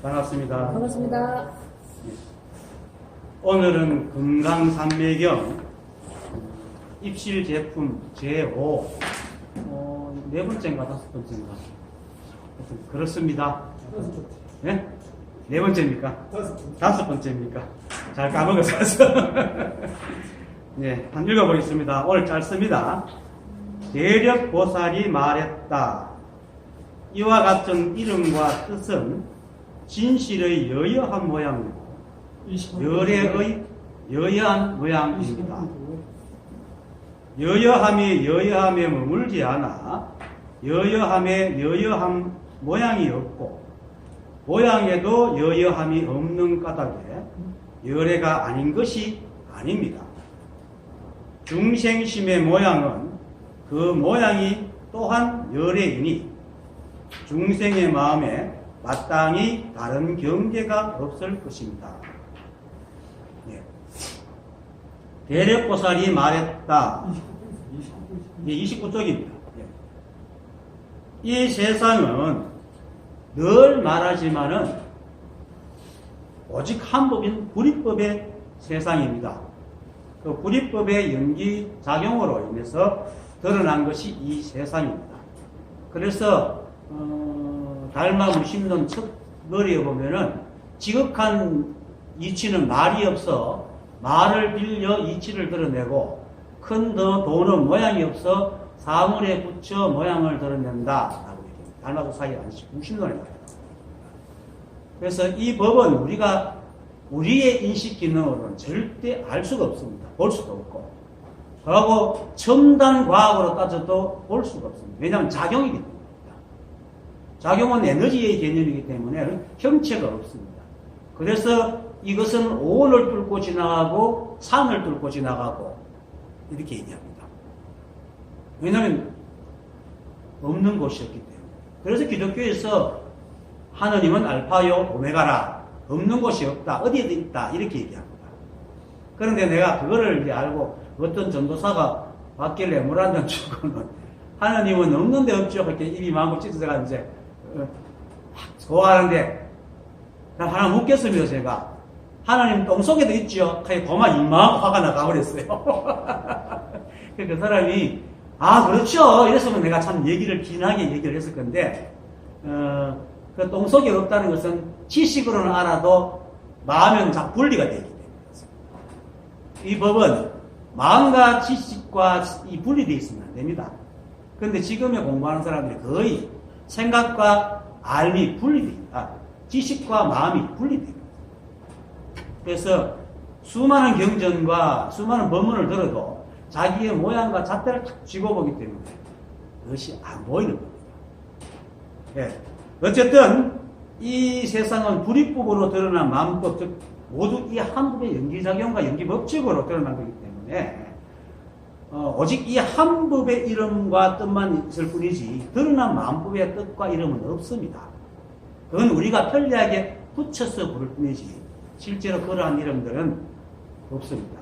반갑습니다. 반갑습니다. 오늘은 금강산매경 입실 제품 제5 네 번째인가 다섯 번째인가 그렇습니다. 네? 네 번째입니까? 다섯 번째입니까? 잘 까먹었어요. 네, 한 읽어보겠습니다. 오늘 짧습니다. 대력보살이 말했다. 이와 같은 이름과 뜻은 진실의 여여한 모양이고 열애의 여여한 모양입니다. 여여함이 여여함에 머물지 않아 여여함에 여여한 모양이 없고 모양에도 여여함이 없는 까닭에 열애가 아닌 것이 아닙니다. 중생심의 모양은 그 모양이 또한 열애이니 중생의 마음에 마땅히 다른 경계가 없을 것입니다. 예. 대력보살이 말했다. 29쪽입니다. 예. 이 세상은 늘 말하지만은 오직 한 법인 불이법의 세상입니다. 그 불이법의 연기작용으로 인해서 드러난 것이 이 세상입니다. 그래서 달마 무심론 첫 머리에 보면은 지극한 이치는 말이 없어 말을 빌려 이치를 드러내고 큰 더 도는 모양이 없어 사물에 붙여 모양을 드러낸다 라고 얘기합니다. 달마도 사이 안식 무심론에 나와요. 그래서 이 법은 우리가 우리의 인식 기능으로는 절대 알 수가 없습니다. 볼 수도 없고 그리고 첨단 과학으로 따져도 볼 수가 없습니다. 왜냐하면 작용이기 때문에 작용은 에너지의 개념이기 때문에 형체가 없습니다. 그래서 이것은 오온을 뚫고 지나가고 산을 뚫고 지나가고 이렇게 얘기합니다. 왜냐하면 없는 곳이었기 때문에. 그래서 기독교에서 하느님은 알파요 오메가라 없는 곳이 없다 어디에도 있다 이렇게 얘기합니다. 그런데 내가 그거를 이제 알고 어떤 전도사가 받길래 물 한 잔 주고는 하느님은 없는데 없죠 이렇게 입이 마음껏 찢어져가 이제 좋아하는데 하나 묻겠습니다. 제가 하나님 똥속에도 있죠. 고마 이만 화가 나가버렸어요. 그 사람이 아 그렇죠 이랬으면 내가 참 얘기를 긴하게 얘기를 했을 건데 그 똥속에 없다는 것은 지식으로는 알아도 마음은 자 분리가 되기 때문에 이 법은 마음과 지식과 이 분리되어 있으면 안 됩니다. 그런데 지금에 공부하는 사람들이 거의 생각과 알미 분리됩니다. 지식과 마음이 분리됩니다. 그래서 수많은 경전과 수많은 법문을 들어도 자기의 모양과 잣대를 탁 쥐고보기 때문에 그것이 안 보이는 겁니다. 네. 어쨌든 이 세상은 불이법으로 드러난 만법, 즉 모두 이 한 법의 연기작용과 연기법칙으로 드러난 거기 때문에 오직 이 한 법의 이름과 뜻만 있을 뿐이지 드러난 만법의 뜻과 이름은 없습니다. 그건 우리가 편리하게 붙여서 부를 뿐이지 실제로 그러한 이름들은 없습니다.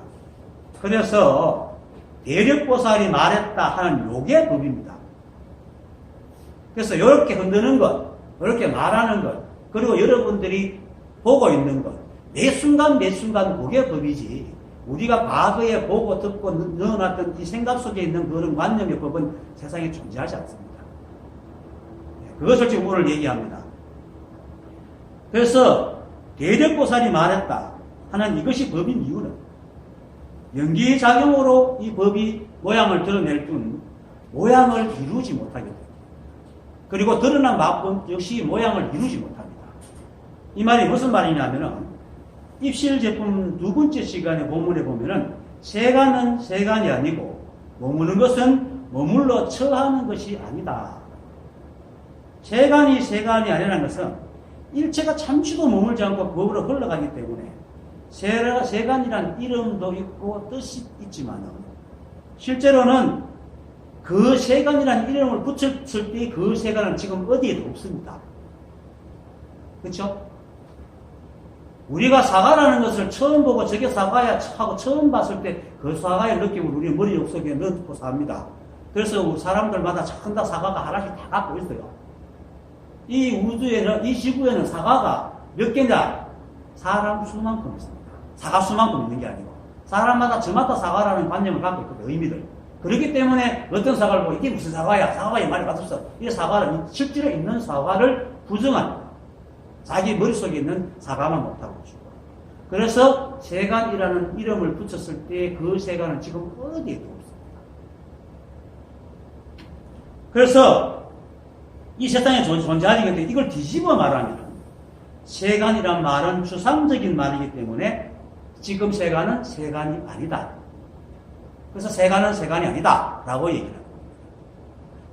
그래서 대력보살이 말했다 하는 요게 법입니다. 그래서 이렇게 흔드는 것, 이렇게 말하는 것, 그리고 여러분들이 보고 있는 것, 매 순간 그게 법이지 우리가 과거에 보고 듣고 넣어놨던 이 생각 속에 있는 그런 관념의 법은 세상에 존재하지 않습니다. 그것을 지금 오늘 얘기합니다. 그래서 대력보살이 말했다 하는 이것이 법인 이유는 연기작용으로 이 법이 모양을 드러낼 뿐 모양을 이루지 못하게 됩니다. 그리고 드러난 마법 역시 모양을 이루지 못합니다. 이 말이 무슨 말이냐면은 입실 제품 두 번째 시간에 본문에 보면은 세간은 세간이 아니고 머무는 것은 머물러 처하는 것이 아니다. 세간이 세간이 아니라는 것은 일체가 잠시도 머물지 않고 법으로 흘러가기 때문에 세간이란 이름도 있고 뜻이 있지만 실제로는 그 세간이란 이름을 붙였을 때 그 세간은 지금 어디에도 없습니다. 그렇죠? 우리가 사과라는 것을 처음 보고 저게 사과야 하고 처음 봤을 때 그 사과의 느낌을 우리 머리 속에 넣고 삽니다. 그래서 사람들마다 전부 다 사과가 하나씩 다 갖고 있어요. 이 우주에는, 이 지구에는 사과가 몇 개냐? 사람 수만큼 있습니다. 사과 수만큼 있는 게 아니고. 사람마다 저마다 사과라는 관념을 갖고 있거든요. 의미를. 그렇기 때문에 어떤 사과를 보고 이게 무슨 사과야? 사과가 이 말이 맞았어. 이 사과를, 실제로 있는 사과를 부정합니다. 자기 머릿속에 있는 사과만 못하고 있죠. 그래서 세간이라는 이름을 붙였을 때 그 세간은 지금 어디에도 없습니다. 그래서 이 세상에 존재하는 건데 이걸 뒤집어 말하면 세간이란 말은 추상적인 말이기 때문에 지금 세간은 세간이 아니다. 그래서 세간은 세간이 아니다 라고 얘기를 합니다.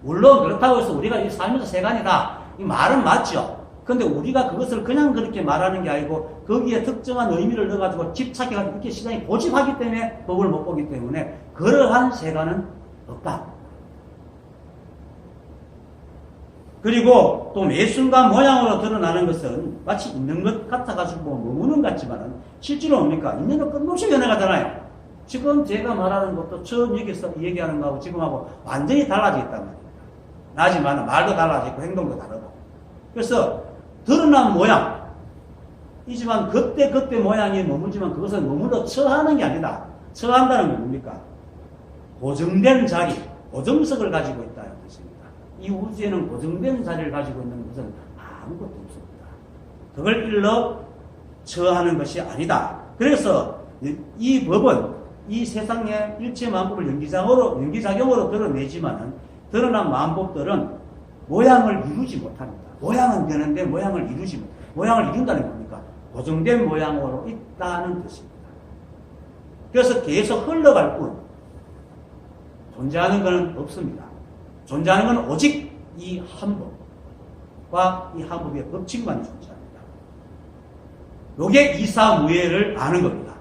물론 그렇다고 해서 우리가 이 살면서 세간이다 이 말은 맞죠. 근데 우리가 그것을 그냥 그렇게 말하는 게 아니고 거기에 특정한 의미를 넣어가지고 집착해가지고 이렇게 시장이 고집하기 때문에 법을 못 보기 때문에 그러한 세간은 없다. 그리고 또 매 순간 모양으로 드러나는 것은 마치 있는 것 같아가지고 머무는 것 같지만은 실제로 뭡니까? 있는 것 끝없이 변해가잖아요. 지금 제가 말하는 것도 처음 여기서 얘기하는 거하고 지금하고 완전히 달라져 있단 말이에요. 하지만 말도 달라지고 행동도 다르고. 그래서 드러난 모양이지만 그때 모양이 머물지만 그것은 머물러 처하는 게 아니다. 처한다는 건 뭡니까? 고정된 자리, 고정석을 가지고 있다는 뜻입니다. 이 우주에는 고정된 자리를 가지고 있는 것은 아무것도 없습니다. 그걸 일러 처하는 것이 아니다. 그래서 이 법은 이 세상의 일체 만법을 연기작용으로 드러내지만은 드러난 만법들은 모양을 이루지 못합니다. 모양은 되는데 모양을 이루지 못합니다. 모양을 이룬다는 겁니까? 고정된 모양으로 있다는 뜻입니다. 그래서 계속 흘러갈 뿐 존재하는 것은 없습니다. 존재하는 것은 오직 이 한 법과 이 한 법의 법칙만 존재합니다. 요게 이사무예를 아는 겁니다.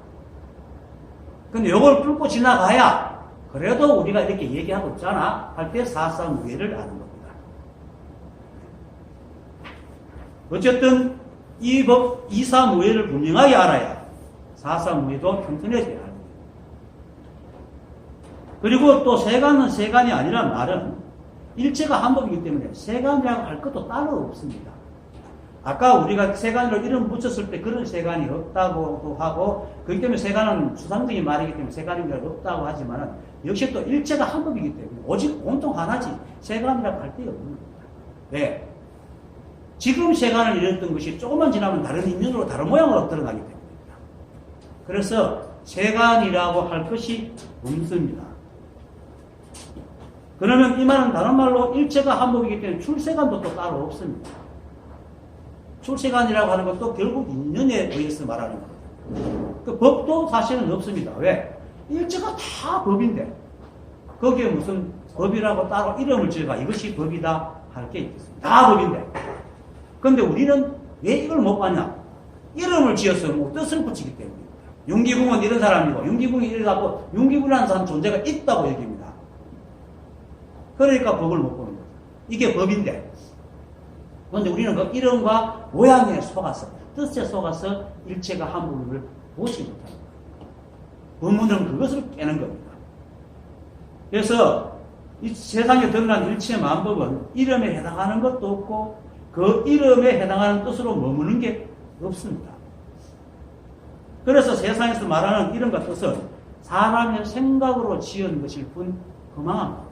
근데 요걸 뚫고 지나가야 그래도 우리가 이렇게 얘기하고 있잖아 할 때 사사무예를 아는 겁니다. 어쨌든 이 법 이사무예를 분명하게 알아야 사사무예도 튼튼해져야 합니다. 그리고 또 세간은 세간이 아니란 말은 일체가 한 법이기 때문에 세간이라고 할 것도 따로 없습니다. 아까 우리가 세간으로 이름 붙였을 때 그런 세간이 없다고 하고 그렇기 때문에 세간은 추상적인 말이기 때문에 세간인 게 없다고 하지만은 역시 또 일체가 한 법이기 때문에 오직 온통 하나지 세간이라고 할 데 없는 겁니다. 왜? 지금 세간을 이뤘던 것이 조금만 지나면 다른 인연으로 다른 모양으로 드러나기 때문입니다. 그래서 세간이라고 할 것이 없습니다. 그러면 이 말은 다른 말로 일체가 한 법이기 때문에 출세간도 또 따로 없습니다. 출세간이라고 하는 것도 결국 인연에 의해서 말하는 거예요. 그 법도 사실은 없습니다. 왜? 일체가 다 법인데 거기에 무슨 법이라고 따로 이름을 지어가 이것이 법이다 할 게 있겠습니다. 다 법인데. 근데 우리는 왜 이걸 못 봤냐? 이름을 지어서 뭐 뜻을 붙이기 때문입니다. 윤기붕은 이런 사람이고 윤기붕이 이러고 윤기붕이라는 사람 존재가 있다고 얘기합니다. 그러니까 법을 못 보는 거죠. 이게 법인데. 그런데 우리는 그 이름과 모양에 속아서 뜻에 속아서 일체가 한 부분을 보지 못합니다. 법문은 그것을 깨는 겁니다. 그래서 이 세상에 드러난 일체 만법은 이름에 해당하는 것도 없고 그 이름에 해당하는 뜻으로 머무는 게 없습니다. 그래서 세상에서 말하는 이름과 뜻은 사람의 생각으로 지은 것일 뿐 허망합니다.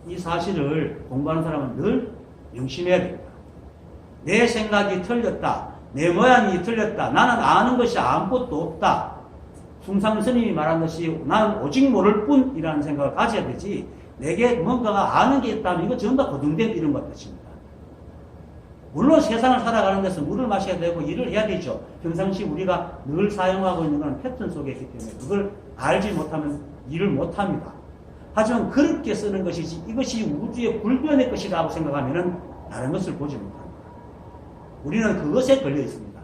이 사실을 공부하는 사람은 늘 명심해야 됩니다. 내 생각이 틀렸다. 내 모양이 틀렸다. 나는 아는 것이 아무것도 없다. 숭상 스님이 말한 것이 나는 오직 모를 뿐이라는 생각을 가져야 되지 내게 뭔가가 아는 게 있다면 이거 전부 다 고정된 이름과 뜻입니다. 물론 세상을 살아가는 데서 물을 마셔야 되고 일을 해야 되죠. 평상시 우리가 늘 사용하고 있는 건 패턴 속에 있기 때문에 그걸 알지 못하면 일을 못합니다. 하지만 그렇게 쓰는 것이지 이것이 우주의 불변의 것이라고 생각하면 다른 것을 보지 못합니다. 우리는 그것에 걸려 있습니다.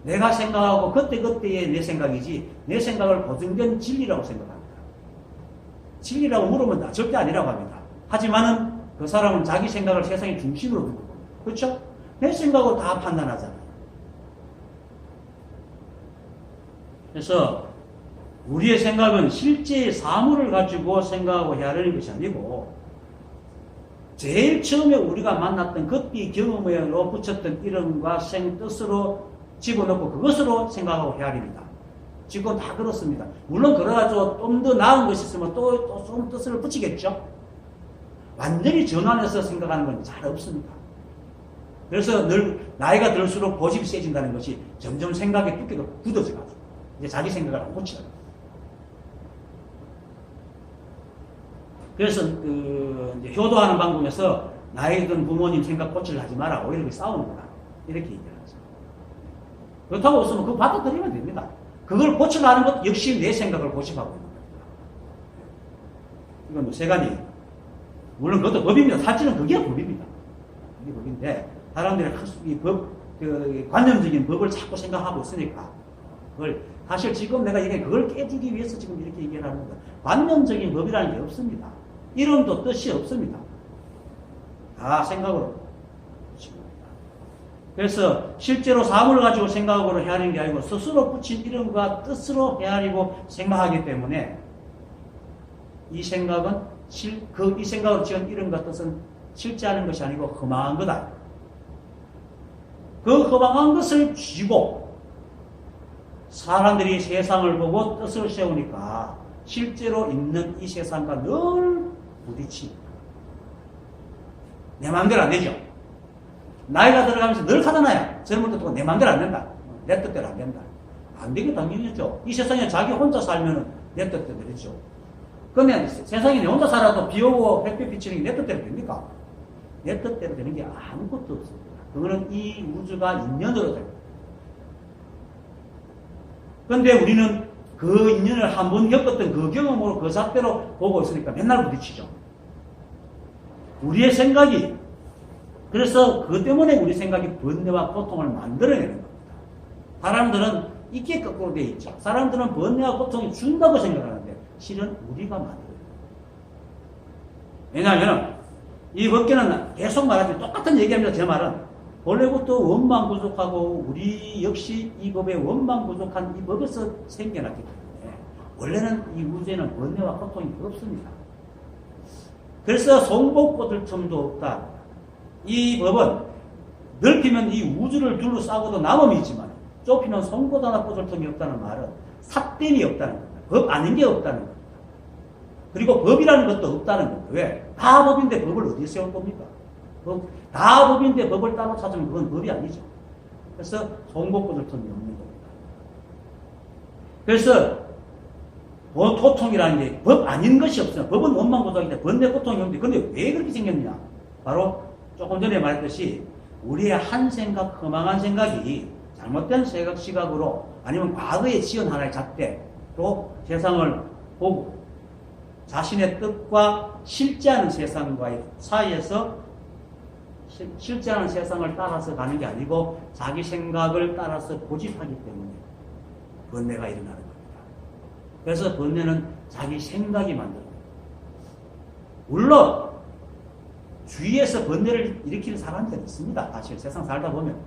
내가 생각하고 그때그때의 내 생각이지 내 생각을 고정된 진리라고 생각합니다. 진리라고 물으면 나 절대 아니라고 합니다. 하지만은 그 사람은 자기 생각을 세상의 중심으로 두고 봅니다. 그렇죠? 내 생각으로 다 판단하잖아요. 그래서 우리의 생각은 실제의 사물을 가지고 생각하고 헤아리는 것이 아니고 제일 처음에 우리가 만났던 급비 경험으로 붙였던 이름과 생뜻으로 집어넣고 그것으로 생각하고 헤아립니다. 지금 다 그렇습니다. 물론 그래가지고 좀 더 나은 것이 있으면 또 좀 뜻을 붙이겠죠. 완전히 전환해서 생각하는 건 잘 없습니다. 그래서 늘 나이가 들수록 고집이 세진다는 것이 점점 생각의 두께가 굳어져가지고 이제 자기 생각을 안 고치는 거예요. 그래서 이제 효도하는 방법에서 나이 든 부모님 생각 고치를 하지 마라. 오히려 싸우는 거다. 이렇게 얘기를 하죠. 그렇다고 없으면 그거 받아들이면 됩니다. 그걸 고치려는 것 역시 내 생각을 고집하고 있는 겁니다. 이건 뭐 세간이 물론 그것도 법입니다. 사실은 그게 법입니다. 그게 법인데 사람들이 이 법, 관념적인 법을 자꾸 생각하고 있으니까 그걸 사실 지금 내가 이게 그걸 깨주기 위해서 지금 이렇게 얘기를 하는 겁니다. 관념적인 법이라는 게 없습니다. 이름도 뜻이 없습니다. 다 생각으로. 그래서 실제로 사물을 가지고 생각으로 헤아리는 게 아니고 스스로 붙인 이름과 뜻으로 헤아리고 생각하기 때문에 이 생각은 이 생각을 지은 이름과 뜻은 실제하는 것이 아니고 허망한 거다. 그 허망한 것을 쥐고 사람들이 세상을 보고 뜻을 세우니까 실제로 있는 이 세상과 늘 부딪힙니다. 내 마음대로 안 되죠. 나이가 들어가면서 늘 하잖아요. 젊은 때도 내 마음대로 안 된다. 내 뜻대로 안 된다. 안 되게 당연히죠. 이 세상에 자기 혼자 살면 내 뜻대로 되죠. 그러면 세상에 내 혼자 살아도 비 오고 햇빛 비치는 게 내 뜻대로 됩니까? 내 뜻대로 되는 게 아무것도 없습니다. 그거는 이 우주가 인연으로 됩니다. 그런데 우리는 그 인연을 한 번 겪었던 그 경험으로 그 잣대로 보고 있으니까 맨날 부딪히죠. 우리의 생각이 그래서 그 때문에 우리 생각이 번뇌와 고통을 만들어내는 겁니다. 사람들은 이게 거꾸로 되어 있죠. 사람들은 번뇌와 고통이 준다고 생각하는데 실은 우리가 만들어요. 왜냐하면 이 법계는 계속 말하지만 똑같은 얘기합니다. 제 말은 본래부터 원망 부족하고 우리 역시 이 법에 원망 부족한 이 법에서 생겨났기 때문에 원래는 이 우주에는 번뇌와 고통이 없습니다. 그래서 송곳 꽂을 틈도 없다. 이 법은 넓히면 이 우주를 둘러싸고도 남음이 있지만 좁히면 송곳 하나 꽂을 틈이 없다는 말은 삿됨이 없다는 겁니다. 법 아닌 게 없다는 겁니다. 그리고 법이라는 것도 없다는 겁니다. 왜? 다 법인데 법을 어디에 세울 겁니까? 다 법인데 법을 따로 찾으면 그건 법이 아니죠. 그래서 송곳 꽂을 틈이 없는 겁니다. 그래서 고통이라는 게 법 아닌 것이 없어요. 법은 원망고통인데 번뇌 고통이 없는데 근데 왜 그렇게 생겼냐? 바로 조금 전에 말했듯이 우리의 한 생각, 허망한 생각이 잘못된 시각으로 아니면 과거에 지은 하나의 잣대로 세상을 보고 자신의 뜻과 실제하는 세상과의 사이에서 실제하는 세상을 따라서 가는 게 아니고 자기 생각을 따라서 고집하기 때문에 번뇌가 일어나는 겁니다. 그래서 번뇌는 자기 생각이 만듭니다. 물론 주위에서 번뇌를 일으키는 사람들이 있습니다. 사실 세상 살다 보면.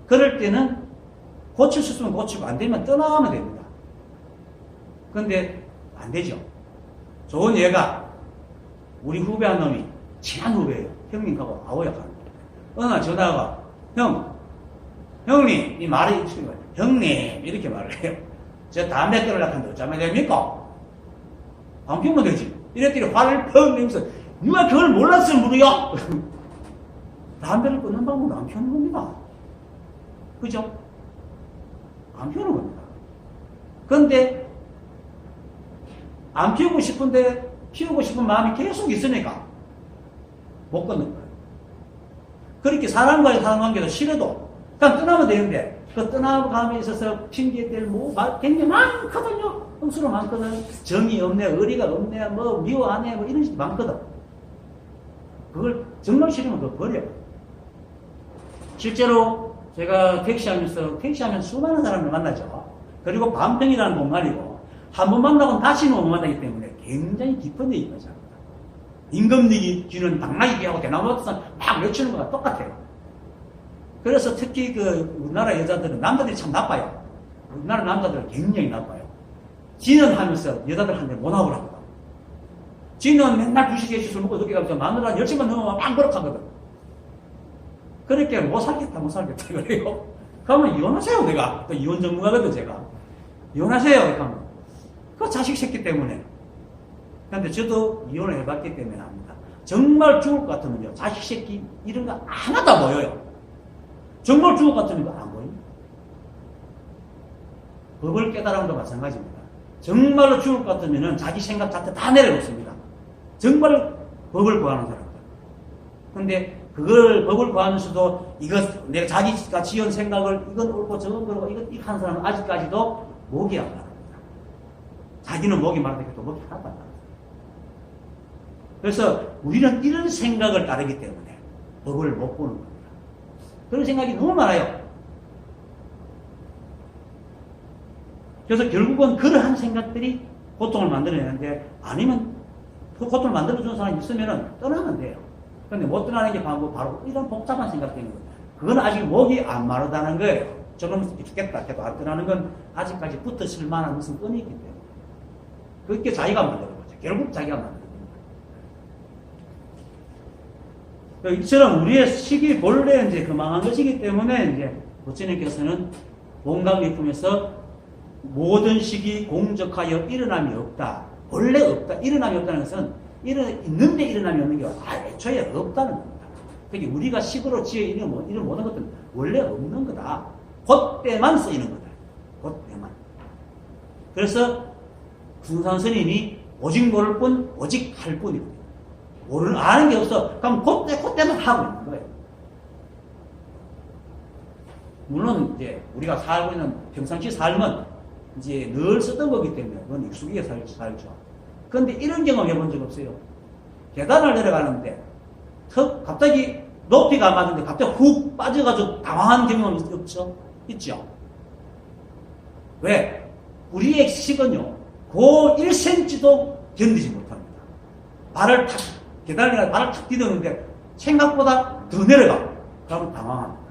그럴 때는 고칠 수 있으면 고치고 안 되면 떠나가면 됩니다. 그런데 안 되죠. 좋은 예가 우리 후배 한 놈이 친한 후배예요. 형님하고 아오야 가는 거예요. 어느 날 전화가 형님 이 말이 형님 이렇게 말을 해요. 저 담배 끊으려고 하는데 어쩌면 됩니까? 안 피우면 되지. 이랬더니 화를 펑 내면서 누가 그걸 몰랐으면 모르요? 담배를 끊는 방법은 안 피우는 겁니다. 그죠? 안 피우는 겁니다. 그런데 안 피우고 싶은데 피우고 싶은 마음이 계속 있으니까 못 끊는 거예요. 그렇게 사람과의 사람관계도 싫어도 그냥 떠나면 되는데 그 떠나감에 있어서 핑계댈 굉장히 많거든요. 흥수로 많거든. 정이 없네, 의리가 없네, 뭐 미워하네, 뭐 이런 식이 많거든. 그걸 정말 싫으면 그거 버려. 실제로 제가 택시하면 수많은 사람을 만나죠. 그리고 반평이라는 공간이고 한 번 만나고 다시는 못 만나기 때문에 굉장히 깊은 얘기가 합니다. 임금님이 쥐는 당나귀하고 대나무에서 막 외치는 거가 똑같아요. 그래서 특히 우리나라 여자들은 남자들이 참 나빠요. 우리나라 남자들은 굉장히 나빠요. 지는 하면서 여자들한테 못 하고 합니다. 지는 맨날 2시에 술 먹고 늦게 가면서 마누라 10시만 넘으면 막 버럭하거든. 그렇게 못 살겠다 그래요. 그러면 이혼하세요, 내가. 또 이혼 전문가거든, 제가. 이혼하세요, 이렇게 하면. 그 자식 새끼 때문에. 근데 저도 이혼을 해봤기 때문에 압니다. 정말 죽을 것 같으면요, 자식 새끼 이런 거 하나도 안 보여요. 정말 죽을 것 같으면 안 보입니다. 법을 깨달음도 마찬가지입니다. 정말로 죽을 것 같으면 자기 생각 자체 다 내려놓습니다. 정말 법을 구하는 사람들. 근데 그걸 법을 구하면서도 이것 내가 자기가 지은 생각을 이건 옳고 저건 그러고 이거 하는 사람은 아직까지도 목이 안 나갑니다. 자기는 목이 마르니까 또 목이 하나도 안 나갑니다. 그래서 우리는 이런 생각을 따르기 때문에 법을 못 보는 겁니다. 그런 생각이 너무 많아요. 그래서 결국은 그러한 생각들이 고통을 만들어내는데, 아니면 그 고통을 만들어주는 사람이 있으면 떠나면 돼요. 그런데 못 떠나는 게 바로 이런 복잡한 생각 때문에 그건 아직 목이 안 마르다는 거예요. 저놈 죽겠다 해도 안 떠나는 건 아직까지 붙어 있을 만한 무슨 끈이 있기 때문에 그렇게 자기가 만드는 거죠. 결국 자기가 만드는 겁니다. 이처럼 우리의 식이 본래 이제 그만한 것이기 때문에 이제 부처님께서는 공강리품에서 모든 식이 공적하여 일어남이 없다. 원래 없다. 일어남이 없다는 것은 있는데 일어남이 없는 게 애초에 없다는 겁니다. 그러니까 우리가 식으로 지어 이런 모든 것들은 원래 없는 거다. 그때만 쓰이는 거다. 그때만. 그래서 군산 스님이 오직 모를 뿐, 오직 할 뿐이거든요. 아는 게 없어. 그럼 그때만 하고 있는 거예요. 물론 이제 우리가 살고 있는 평상시 삶은 이제 늘 쓰던 거기 때문에 그건 익숙하게 살죠. 그런데 이런 경험 해본 적 없어요. 계단을 내려가는데 갑자기 높이가 안 맞는데 갑자기 훅 빠져가지고 당황한 경험 없죠? 있죠? 왜? 우리의 식은요, 그 1cm도 견디지 못합니다. 계단을 내려가 발을 탁 디뎠는데 생각보다 더 내려가. 그러면 당황합니다.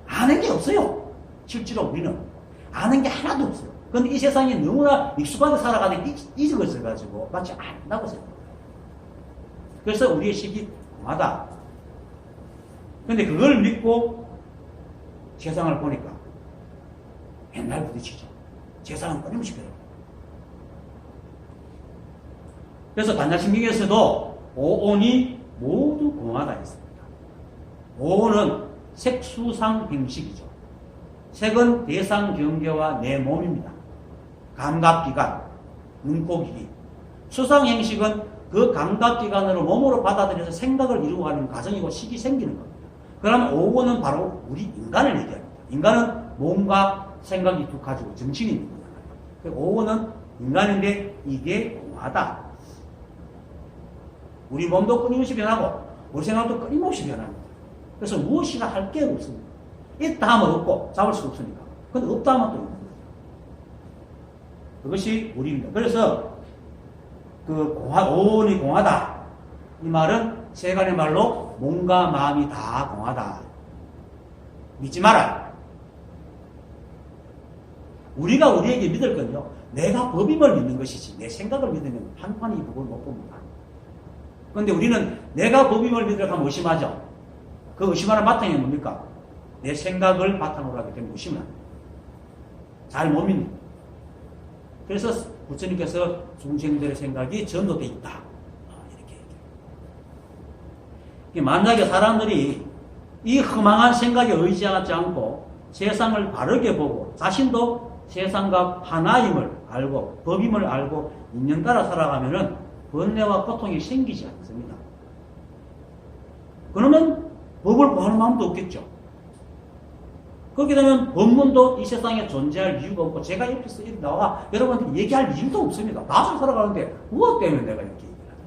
아는 게 없어요. 실제로 우리는. 아는 게 하나도 없어요. 그런데 이 세상에 너무나 익숙하게 살아가는 잊어버려가지고 마치 안다고 생각해요. 그래서 우리의 식이 공하다. 그런데 그걸 믿고 세상을 보니까 맨날 부딪히죠. 세상은 끊임없이 그래요. 그래서 단자신경에서도 오온이 모두 공하다 했습니다. 오온은 색수상 행식이죠. 색은 대상 경계와 내 몸입니다. 감각기관, 눈코귀. 수상행식은 그 감각기관으로 몸으로 받아들여서 생각을 이루고 가는 과정이고 식이 생기는 겁니다. 그러면 오고는 바로 우리 인간을 얘기합니다. 인간은 몸과 생각이 두 가지고 정신이 있는 거잖아요. 오고는 인간인데 이게 공하다. 우리 몸도 끊임없이 변하고 우리 생각도 끊임없이 변합니다. 그래서 무엇이나 할 게 없습니다. 있다 하면 없고 잡을 수 없으니까. 근데 없다 하면 또 있는 거예요. 그것이 우리입니다. 그래서 오온이 공하다. 이 말은 세간의 말로 몸과 마음이 다 공하다. 믿지 마라. 우리가 우리에게 믿을 건요, 내가 법임을 믿는 것이지 내 생각을 믿으면 한판이 그걸 못 봅니다. 그런데 우리는 내가 법임을 믿으려고 하면 의심하죠. 그 의심하는 바탕이 뭡니까? 내 생각을 바탕으로 하기 때문에 의심을 합니다. 잘 못 믿는. 그래서 부처님께서 중생들의 생각이 전도되어 있다. 이렇게 얘기해요. 만약에 사람들이 이 허망한 생각에 의지하지 않고 세상을 바르게 보고 자신도 세상과 하나임을 알고 법임을 알고 인연 따라 살아가면은 번뇌와 고통이 생기지 않습니다. 그러면 법을 구하는 마음도 없겠죠. 그렇게 되면 법문도 이 세상에 존재할 이유가 없고 제가 옆에서 이렇게 나와 여러분한테 얘기할 이유도 없습니다. 나서 살아가는데 무엇 때문에 내가 이렇게 얘기를 하죠?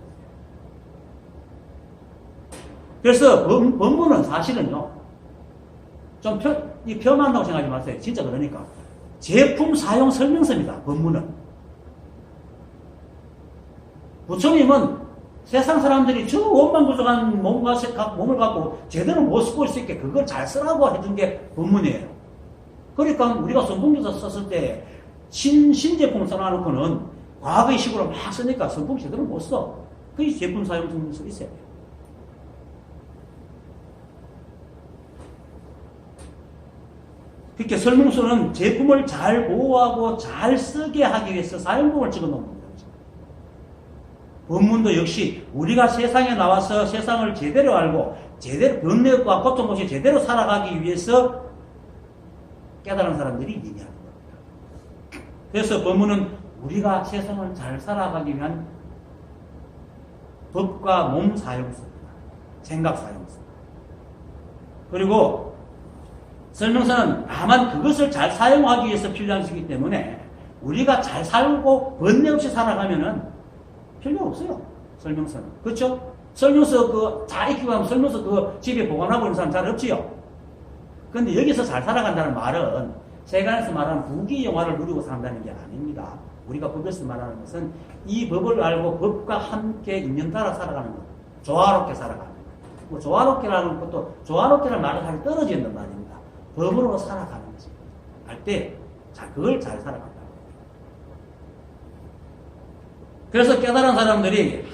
그래서 법문은 사실은요, 좀 폄한다고 생각하지 마세요. 진짜 그러니까 제품 사용 설명서입니다. 법문은. 부처님은 세상 사람들이 저 원만부족한 몸을 갖고 제대로 못 쓰고 있을 게 그걸 잘 쓰라고 해준 게 법문이에요. 그러니까 우리가 선풍기사 썼을 때 신제품 써놔놓고는 과거의 식으로 막 쓰니까 선풍기 제대로 못 써. 그게 제품 사용 설명서 있어야 돼요. 그렇게 설명서는 제품을 잘 보호하고 잘 쓰게 하기 위해서 사용법을 찍어 놓는 거죠. 법문도 역시 우리가 세상에 나와서 세상을 제대로 알고 제대로 번뇌와 고통 없이 제대로 살아가기 위해서 깨달은 사람들이 얘기하는 겁니다. 그래서 법문은 우리가 세상을 잘 살아가기 위한 법과 몸 사용서입니다. 생각 사용서. 그리고 설명서는 다만 그것을 잘 사용하기 위해서 필요한 것이기 때문에 우리가 잘 살고 번뇌 없이 살아가면은 필요 없어요. 설명서는. 그렇죠? 설명서 다 익히고 하면 설명서 집에 보관하고 있는 사람 잘 없지요? 그런데 여기서 잘 살아간다는 말은 세간에서 말하는 부귀영화를 누리고 산다는 게 아닙니다. 우리가 법에서 말하는 것은 이 법을 알고 법과 함께 인연 따라 살아가는 것. 조화롭게 살아가는 것. 뭐 조화롭게라는 것도 조화롭게라는 말을 하기 떨어지는 말입니다. 법으로 살아가는 거지. 할 때, 그걸 잘 살아간다. 그래서 깨달은 사람들이,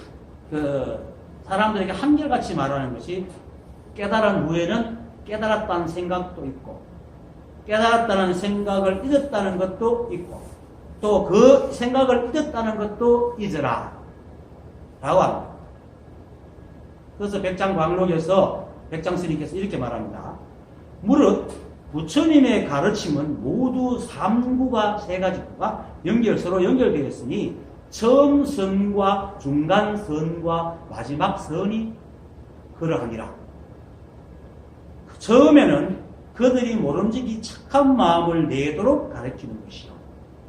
사람들에게 한결같이 말하는 것이, 깨달은 후에는 깨달았다는 생각도 있고, 깨달았다는 생각을 잊었다는 것도 있고, 또 그 생각을 잊었다는 것도 잊어라. 라고 합니다. 그래서 백장광록에서 백장스님께서 이렇게 말합니다. 무릇 부처님의 가르침은 모두 3구가 3가지가 서로 연결되어 있으니 처음 선과 중간 선과 마지막 선이 그러하니라. 처음에는 그들이 모름지기 착한 마음을 내도록 가르치는 것이요.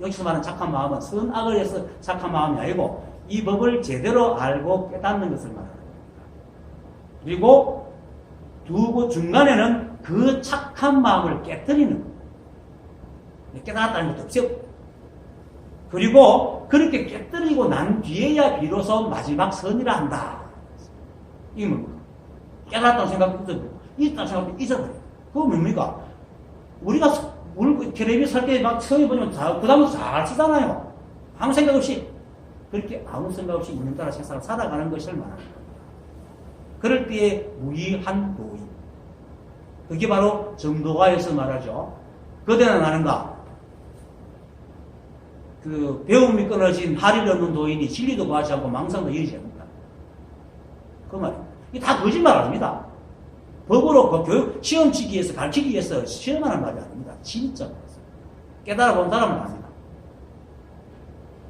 여기서 말하는 착한 마음은 선악을 해서 착한 마음이 아니고 이 법을 제대로 알고 깨닫는 것을 말하는 겁니다. 그리고 중간에는 그 착한 마음을 깨뜨리는 겁니다. 깨달았다는 것도 없어요. 그리고 그렇게 깨뜨리고 난 뒤에야 비로소 마지막 선이라 한다. 이게 뭡니까? 깨달았다는 생각도 잊어버리고, 잊었다는 생각도 잊어버려요. 그거 뭡니까? 우리가 텔레비 살 때 막 성이 보면 그 다음부터 잘 치잖아요. 아무 생각 없이. 그렇게 아무 생각 없이 있는 따라 세상을 살아가는 것을 말하는 겁니다. 그럴 때에 무의한 도의. 그게 바로 정도가에서 말하죠. 그대는 아는가? 배움이 끊어진 할일 없는 도인이 진리도 구하지 않고 망상도 이르지 않는다. 그 말입니다. 이게 다 거짓말 아닙니다. 법으로 교육, 시험 치기 위해서, 가르치기 위해서 시험하는 말이 아닙니다. 진짜 말이에요. 깨달아 본 사람은 압니다.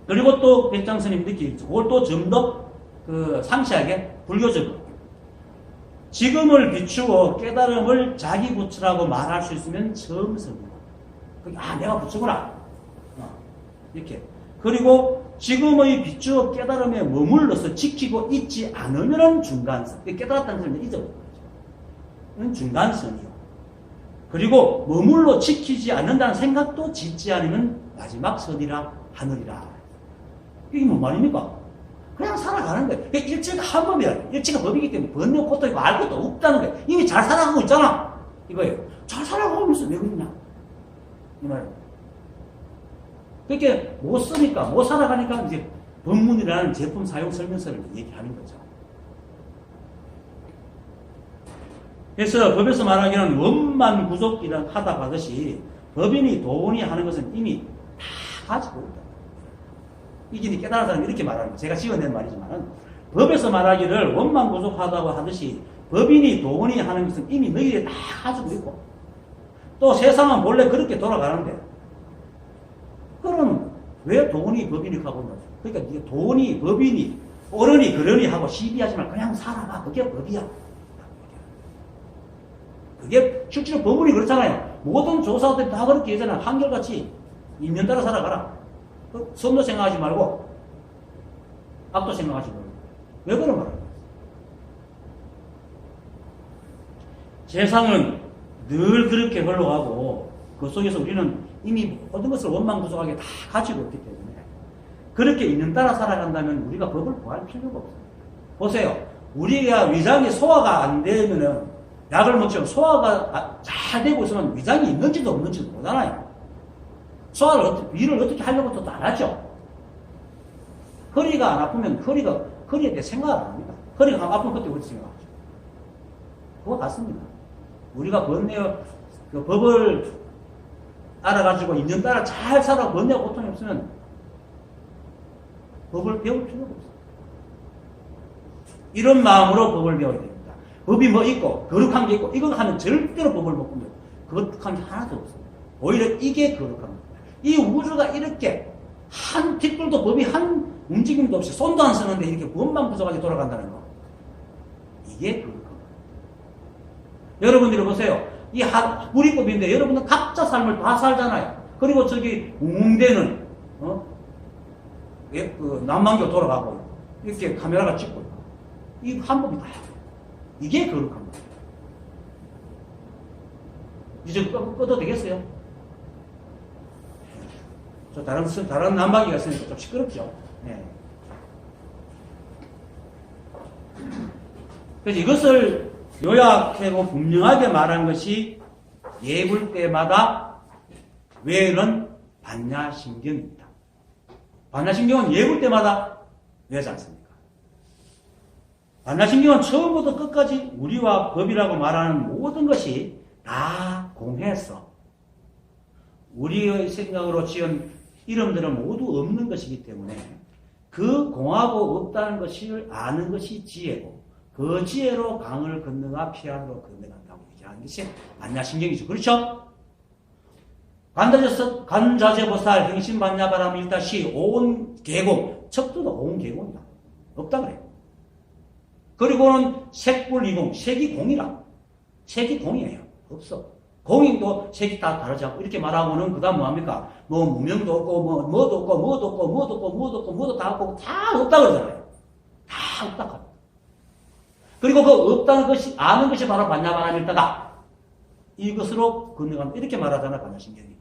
그리고 또 백장스님 느끼죠. 그걸 또 좀 더 상세하게 불교적으로. 지금을 비추어 깨달음을 자기 부처라고 말할 수 있으면 처음 섭니다. 내가 부처구나. 이렇게. 그리고 지금의 비추어 깨달음에 머물러서 지키고 있지 않으면 중간선. 깨달았다는 사람은 잊어버린 거죠. 이건 중간선이요. 그리고 머물러 지키지 않는다는 생각도 짓지 않으면 마지막 선이라 하늘이라. 이게 뭔 말입니까? 그냥 살아가는 거예요. 일체가 한 법이야. 일체가 법이기 때문에 번뇌 고통 있고 알 것도 없다는 거예요. 이미 잘 살아가고 있잖아. 이거예요. 잘 살아가면서 왜 그러냐? 이 말이에요. 그렇게 못 쓰니까, 못 살아가니까 이제 법문이라는 제품 사용 설명서를 얘기하는 거죠. 그래서 법에서 말하기는 원만 구속이라 하다 하듯이 법인이 도원이 하는 것은 이미 다 가지고 있다. 이게 깨달은 사람이 이렇게 말하는 거예요. 제가 지어낸 말이지만 법에서 말하기를 원만 구속하다고 하듯이 법인이 도원이 하는 것은 이미 너희들이 다 가지고 있고 또 세상은 본래 그렇게 돌아가는데 그럼 왜 도원이 법인이 하고 있냐? 그러니까 도원이 법인이 어른이 그러니 하고 시비하지 말고 그냥 살아봐. 그게 법이야. 그게 실제로 법문이 그렇잖아요. 모든 조사들이 다 그렇게 하잖아요. 한결같이 인연 따라 살아가라. 선도 생각하지 말고 악도 생각하지 말고. 왜 그런 말이야? 세상은 늘 그렇게 흘러가고 그 속에서 우리는 이미 모든 것을 원망구속하게 다 가지고 있기 때문에 그렇게 있는 따라 살아간다면 우리가 법을 구할 필요가 없어요. 보세요. 우리가 위장이 소화가 안 되면은 약을 먹지만 소화가 잘 되고 있으면 위장이 있는지도 없는지도 모르잖아요. 소화를 위를 어떻게 하려고 또 안 하죠. 허리가 안 아프면 허리가 허리에 대해 생각을 안 합니다. 허리가 아프면 그때 우리 생각하죠. 그거 같습니다. 우리가 번뇌, 그 법을 알아가지고 인연 따라 잘 살아 번뇌 고통이 없으면 법을 배울 필요가 없어요. 이런 마음으로 법을 배워야 됩니다. 법이 뭐 있고, 거룩한 게 있고, 이거 하면 절대로 법을 못 보면 거룩한 게 하나도 없어요. 오히려 이게 거룩합니다. 이 우주가 이렇게 한 틱불도 법이 한 움직임도 없이 손도 안 쓰는데 이렇게 법만 부족하게 돌아간다는 거. 이게 거룩합니다. 여러분들이 보세요. 이 우리법인데 여러분은 각자 삶을 다 살잖아요. 그리고 저기 웅대는 그 남만교 돌아가고 이렇게 카메라가 찍고 이 한 법이 다 이게 거룩합니다. 이제 꺼도 되겠어요? 저 다른 난방기가 있으니까 좀 시끄럽죠. 네. 그래서 이것을 요약하고 분명하게 말한 것이 예불 때마다 외는 반야신경입니다. 반야신경은 예불 때마다 외지 않습니까? 반야신경은 처음부터 끝까지 우리와 법이라고 말하는 모든 것이 다 공해서 우리의 생각으로 지은 이름들은 모두 없는 것이기 때문에 그 공하고 없다는 것을 아는 것이 지혜고 그 지혜로 강을 건너가 피안으로 건너간다고 얘기하는 것이 반야신경이죠. 그렇죠? 간자재보살 행신반야바람 일다시 온 계공 척도도 온 계공이다. 없다 그래요. 그리고는 색불이공 색이 공이라 색이 공이에요. 없어. 공인도 색이 다 다르지 않고 이렇게 말하고는 그 다음 뭐합니까? 뭐 무명도 없고 뭐도 없고 뭐도 없고 뭐도 없고 뭐도 없고 뭐도 다 없고 다 없다 그러잖아요. 다 없다 합니다. 그리고 그 없다는 것이 아는 것이 바로 반야바람일다다. 이것으로 건너가면 이렇게 말하잖아 반야신경이.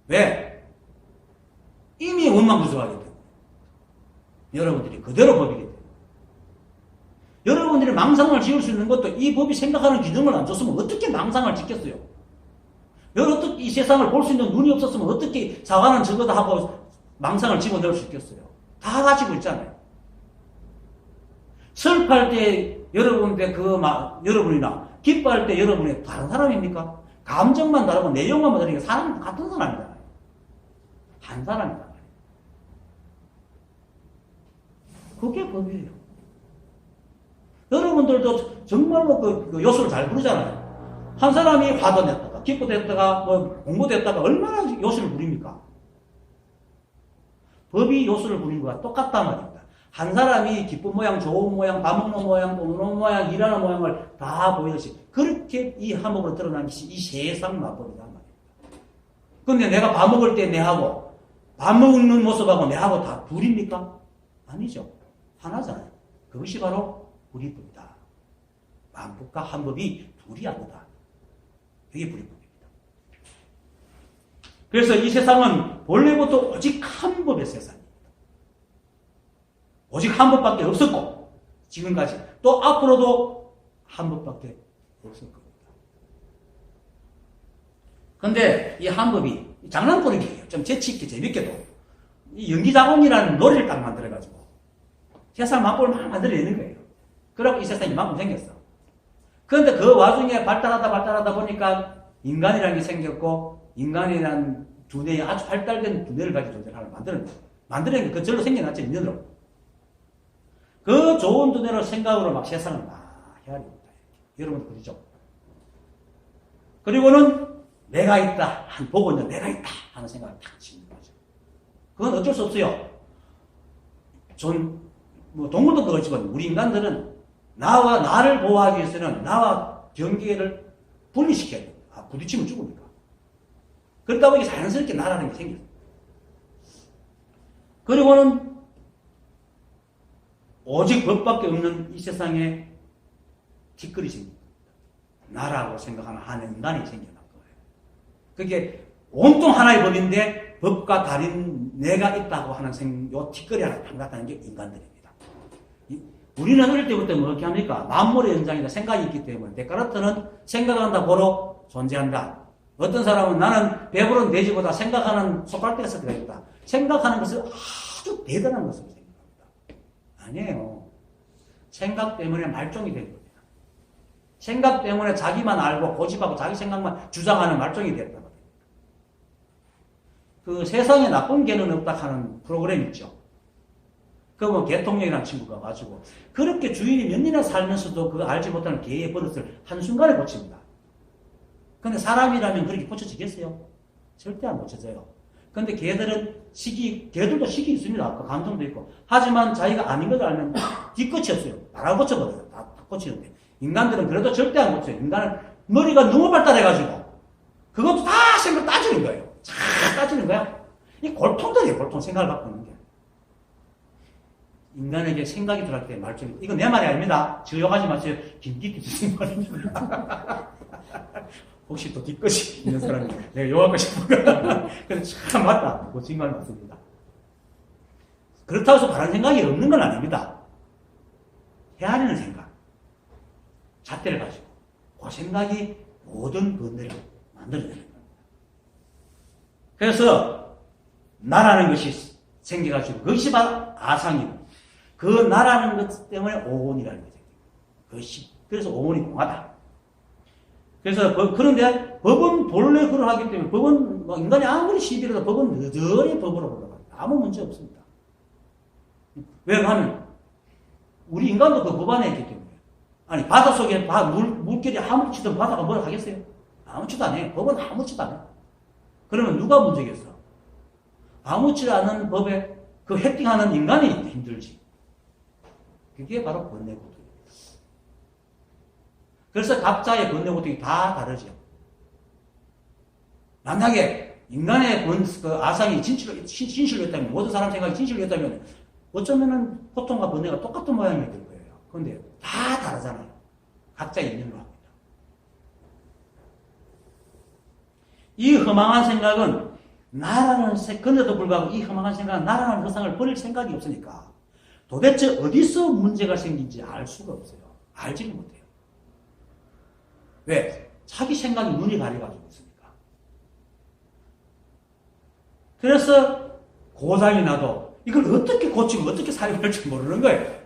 왜? 이미 원망부족하기 때문에. 여러분들이 그대로 법이기 때문에. 여러분들이 망상을 지을 수 있는 것도 이 법이 생각하는 기능을 안 줬으면 어떻게 망상을 짓겠어요? 어떻게 이 세상을 볼 수 있는 눈이 없었으면 어떻게 사과는 저거다 하고 망상을 집어넣을 수 있겠어요? 다 가지고 있잖아요. 슬퍼할 때 여러분들 여러분이나 기뻐할 때 여러분이 다른 사람입니까? 감정만 다르고 내용만 다르니까 사람은 같은 사람이잖아요. 한 사람이다. 그게 법이에요. 여러분들도 정말로 그 요소를 잘 부르잖아요. 한 사람이 화도 냈다가, 기뻐도 했다가, 뭐 공부도 했다가 얼마나 요소를 부립니까? 법이 요소를 부리는 거와 똑같단 말입니다. 한 사람이 기쁜 모양, 좋은 모양, 밥 먹는 모양, 또 노는 모양, 일하는 모양을 다 보이듯이 그렇게 이 한목으로 드러난 것이 이 세상 마법이란 말입니다. 근데 내가 밥 먹을 때 내하고 밥 먹는 모습하고 내하고 다 둘입니까? 아니죠. 하나잖아요. 그것이 바로 불이법이다. 만법과 한법이 둘이 아니다. 그게 불이법입니다. 그래서 이 세상은 본래부터 오직 한 법의 세상입니다. 오직 한 법밖에 없었고 지금까지 또 앞으로도 한 법밖에 없을 겁니다. 근데 이 한 법이 장난꾸러기예요. 좀 재치있게 재밌게도 이 연기자원이라는 노래를 딱 만들어가지고 세상 만법을 막 만들어내는 거예요. 그러고 이 세상이 이만큼 생겼어. 그런데 그 와중에 발달하다 보니까 인간이라는 게 생겼고 인간이라는 두뇌에 아주 발달된 두뇌를 가지고 존재를 하나 만드는 게 그 절로 생겨났죠. 인연으로. 그 좋은 두뇌로 생각으로 막 세상을 막 헤아립니다. 여러분 그러죠? 그리고는 내가 있다. 보고 있는 내가 있다. 하는 생각을 탁 짓는 거죠. 그건 어쩔 수 없어요. 동물도 그렇지만 우리 인간들은 나와 나를 보호하기 위해서는 나와 경계를 분리시켜야 됩니다. 부딪히면 죽으니까. 그러다 보니 자연스럽게 나라는 게 생겨요. 그리고는 오직 법밖에 없는 이 세상에 뒷거리 생깁니다. 나라고 생각하는 한 인간이 생겨난 거예요. 그게 온통 하나의 법인데 법과 다른 내가 있다고 하는 요 뒷거리 하나 담갔다는 게 인간들입니다. 우리는 어릴 때부터 뭐 이렇게 합니까? 만물의 연장이다. 생각이 있기 때문에. 데카르트는 생각한다, 보러 존재한다. 어떤 사람은 나는 배부른 돼지보다 생각하는 솥갈대가 섞여 있다. 생각하는 것을 아주 대단한 것으로 생각합니다. 아니에요. 생각 때문에 말종이 된 겁니다. 생각 때문에 자기만 알고 고집하고 자기 생각만 주장하는 말종이 됐다고 합니다. 그 세상에 나쁜 개는 없다 하는 프로그램 있죠. 그 뭐 개통령이라는 친구가 가지고 그렇게 주인이 몇 년이나 살면서도 그 알지 못하는 개의 버릇을 한순간에 고칩니다. 근데 사람이라면 그렇게 고쳐지겠어요? 절대 안 고쳐져요. 근데 개들은 개들도 식이 있습니다. 그 감정도 있고. 하지만 자기가 아닌 걸 알면 뒤끝이 없어요. 다 고쳐버려요. 다 고치는데. 인간들은 그래도 절대 안 고쳐요. 인간은 머리가 너무 발달해가지고 그것도 다 생각 따지는 거예요. 잘 따지는 거야. 이 골통들이에요. 골통 생각을 바꾸는 게. 인간에게 생각이 들어갈 때 말종이, 이거 내 말이 아닙니다. 지적하지 마세요. 김기태 선생님 말입니다. 혹시 또 뒷것이 있는 사람이 내가 욕하고 싶은가? 근데 참 맞다. 그거 정말 맞습니다. 그렇다고 해서 바른 생각이 없는 건 아닙니다. 헤아리는 생각, 잣대를 가지고 그 생각이 모든 번뇌를 만들어내는 겁니다. 그래서 나라는 것이 생겨가지고 그것이 바로 아상이고 그 나라는 것 때문에 오온이라는 거죠. 그것이 그래서 오온이 공하다. 그래서 그런데 법은 본래 그러하기 때문에 법은 뭐 인간이 아무리 시비라도 법은 여전히 법으로 올라갑니다. 아무 문제 없습니다. 왜 하면 우리 인간도 그 법 안에 있기 때문에. 아니 바닷속에 물결이 아무렇지도 바다가 뭘 하겠어요? 아무렇지도 안 해요. 법은 아무렇지도 안 해요. 그러면 누가 문제겠어? 아무렇지 않은 법에 그 해팅하는 인간이 힘들지. 그게 바로 번뇌고통입니다. 그래서 각자의 번뇌고통이 다 다르죠. 만약에 인간의 그 아상이 진실로 했다면, 모든 사람 생각이 진실로 했다면, 어쩌면은 고통과 번뇌가 똑같은 모양이 될 거예요. 그런데 다 다르잖아요. 각자의 인연으로 합니다. 이 허망한 생각은 그런데도 불구하고 이 허망한 생각은 나라는 세상을 버릴 생각이 없으니까 도대체 어디서 문제가 생긴지 알 수가 없어요. 알지를 못해요. 왜? 자기 생각이 눈이 가려가지고 있으니까. 그래서 고장이 나도 이걸 어떻게 고치고 어떻게 사용할지 모르는 거예요.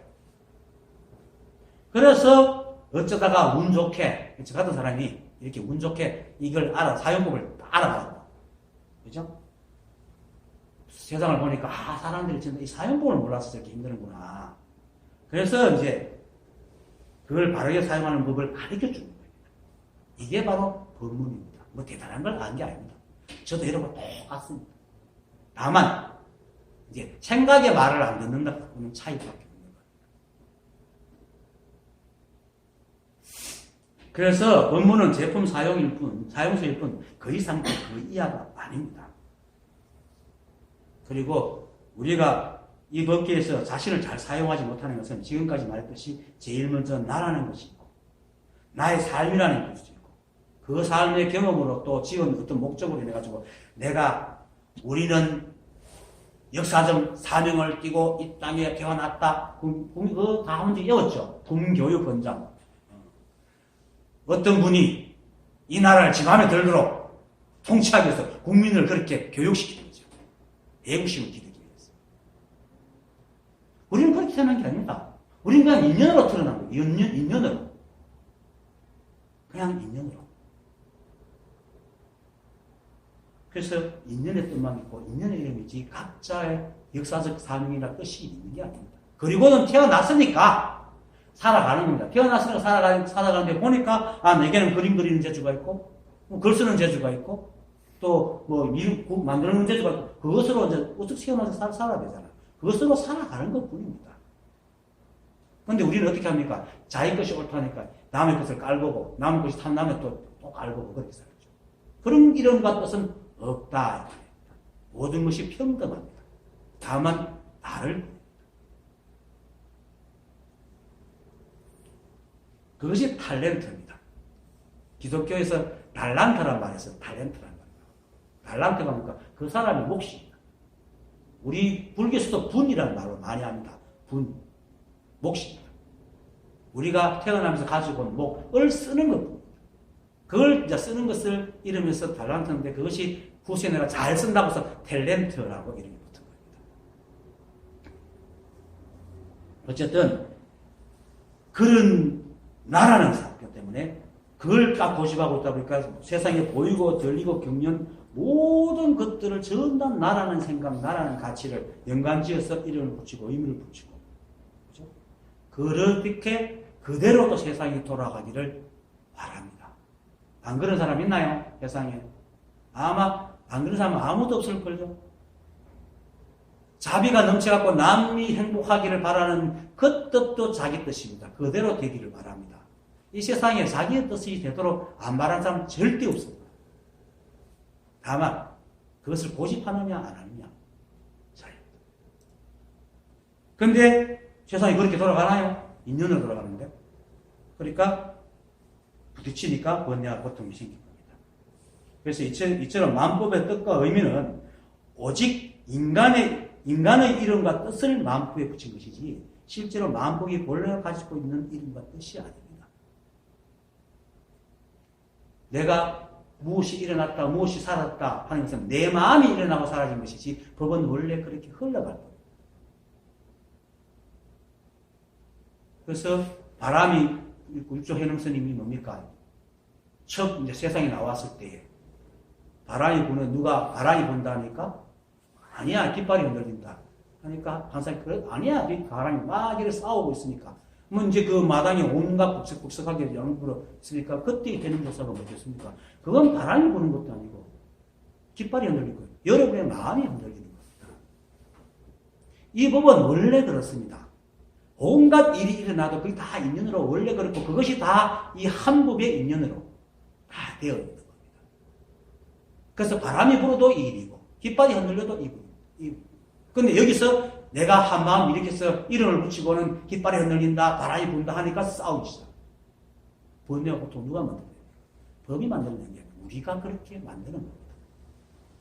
그래서 어쩌다가 운 좋게 저 같은 사람이 이렇게 운 좋게 이걸 사용법을 알아봤다. 그죠? 세상을 보니까 사람들이 진짜 이 사용법을 몰라서 저렇게 힘드는구나. 그래서 이제 그걸 바르게 사용하는 법을 가르쳐 주는 거예요. 이게 바로 법문입니다. 뭐 대단한 걸 아는 게 아닙니다. 저도 이런 거 똑같습니다. 다만 이제 생각의 말을 안 듣는다는 차이밖에 없는 거예요. 그래서 법문은 제품 사용일 뿐, 사용수일 뿐, 그 이상 그 이하가 아닙니다. 그리고 우리가 이 법계에서 자신을 잘 사용하지 못하는 것은 지금까지 말했듯이 제일 먼저 나라는 것이 있고, 나의 삶이라는 것이 있고, 그 삶의 경험으로 또 지은 어떤 목적으로 인해가지고 우리는 역사적 사명을 띠고 이 땅에 태어났다. 그거 다 문제 외웠죠. 군교육 헌장. 어떤 분이 이 나라를 지맘에 들도록 통치하기 위해서 국민을 그렇게 교육시키는 거죠. 애국심을 기르기 위해서. 우리는 그렇게 태어난 게 아닙니다. 우리는 그냥 인연으로 태어난 거예요. 인연으로. 그냥 인연으로. 그래서 인연의 뜻만 있고 인연의 이름이지 각자의 역사적 사명이나 뜻이 있는 게 아닙니다. 그리고는 태어났으니까 살아가는 겁니다. 태어났으니까 살아가는데 보니까 내게는 그림 그리는 재주가 있고 글 쓰는 재주가 있고 또 미국 만드는 재주가 있고 그것으로 이제 어떻게 태어나서 살아야 되잖아요. 그것으로 살아가는 것 뿐입니다. 그런데 우리는 어떻게 합니까? 자기 것이 옳다니까 남의 것을 깔보고 남의 것이 탐나면 또 깔보고 그렇게 살죠. 그런 이름과 뜻은 없다. 모든 것이 평등합니다. 다만 나를 보냅니다. 그것이 탤런트입니다. 기독교에서 달란트란 말에서 탤런트란 말입니다. 달란트가 뭔가 그 사람의 몫입니다. 우리 불교에서도 분이라는 말로 많이 합니다. 분, 몫입니다. 우리가 태어나면서 가지고 온 몫을 쓰는 것뿐입니다. 그걸 이제 쓰는 것을 이름에서 달란트인데 그것이 후세 내가 잘 쓴다고 해서 탤런트라고 이름이 붙은 겁니다. 어쨌든 그런 나라는 사기 때문에 그걸 딱 고집하고 있다 보니까 세상에 보이고 들리고 겪는 모든 것들을 전부 다 나라는 생각, 나라는 가치를 연관지어서 이름을 붙이고 의미를 붙이고, 그죠? 그렇게 그대로 또 세상이 돌아가기를 바랍니다. 안 그런 사람 있나요? 세상에. 아마 안 그런 사람은 아무도 없을걸요. 자비가 넘쳐갖고 남이 행복하기를 바라는 그 뜻도 자기 뜻입니다. 그대로 되기를 바랍니다. 이 세상에 자기의 뜻이 되도록 안 바라는 사람은 절대 없습니다. 다만 그것을 고집하느냐 안 하느냐 차이입니다. 그런데 세상이 그렇게 돌아가나요? 인연으로 돌아가는데. 그러니까 부딪히니까 번뇌와 고통이 생긴 겁니다. 그래서 이처럼 만법의 뜻과 의미는 오직 인간의 이름과 뜻을 만법에 붙인 것이지 실제로 만법이 본래 가지고 있는 이름과 뜻이 아닙니다. 내가 무엇이 일어났다, 무엇이 살았다 하는 것은 내 마음이 일어나고 사라진 것이지 법은 원래 그렇게 흘러갈 겁니다. 그래서 바람이 육조 해능 스님이 뭡니까? 처음 이제 세상에 나왔을 때에 바람이 부는 누가 바람이 분다니까 아니야 깃발이 흔들린다 하니까 항상 그래 아니야 바람이 막 이렇게 싸우고 있으니까 뭐 이제 그 마당에 온갖 북석북석하게 양부로 있으니까 그때 되는 조사가 뭐겠습니까? 그건 바람이 부는 것도 아니고 깃발이 흔들린 거예요. 여러분의 마음이 흔들리는 겁니다. 이 법은 원래 그렇습니다. 온갖 일이 일어나도 그게 다 인연으로 원래 그렇고 그것이 다 이 한 법의 인연으로 다 되어 있는 겁니다. 그래서 바람이 불어도 이 일이고 깃발이 흔들려도 이 일이고. 근데 여기서 내가 한 마음 이렇게 해서 이름을 붙이고는 깃발이 흔들린다, 바람이 분다 하니까 싸우기 시작. 번뇌와 고통 누가 만드는 거예요? 법이 만드는 게 우리가 그렇게 만드는 겁니다.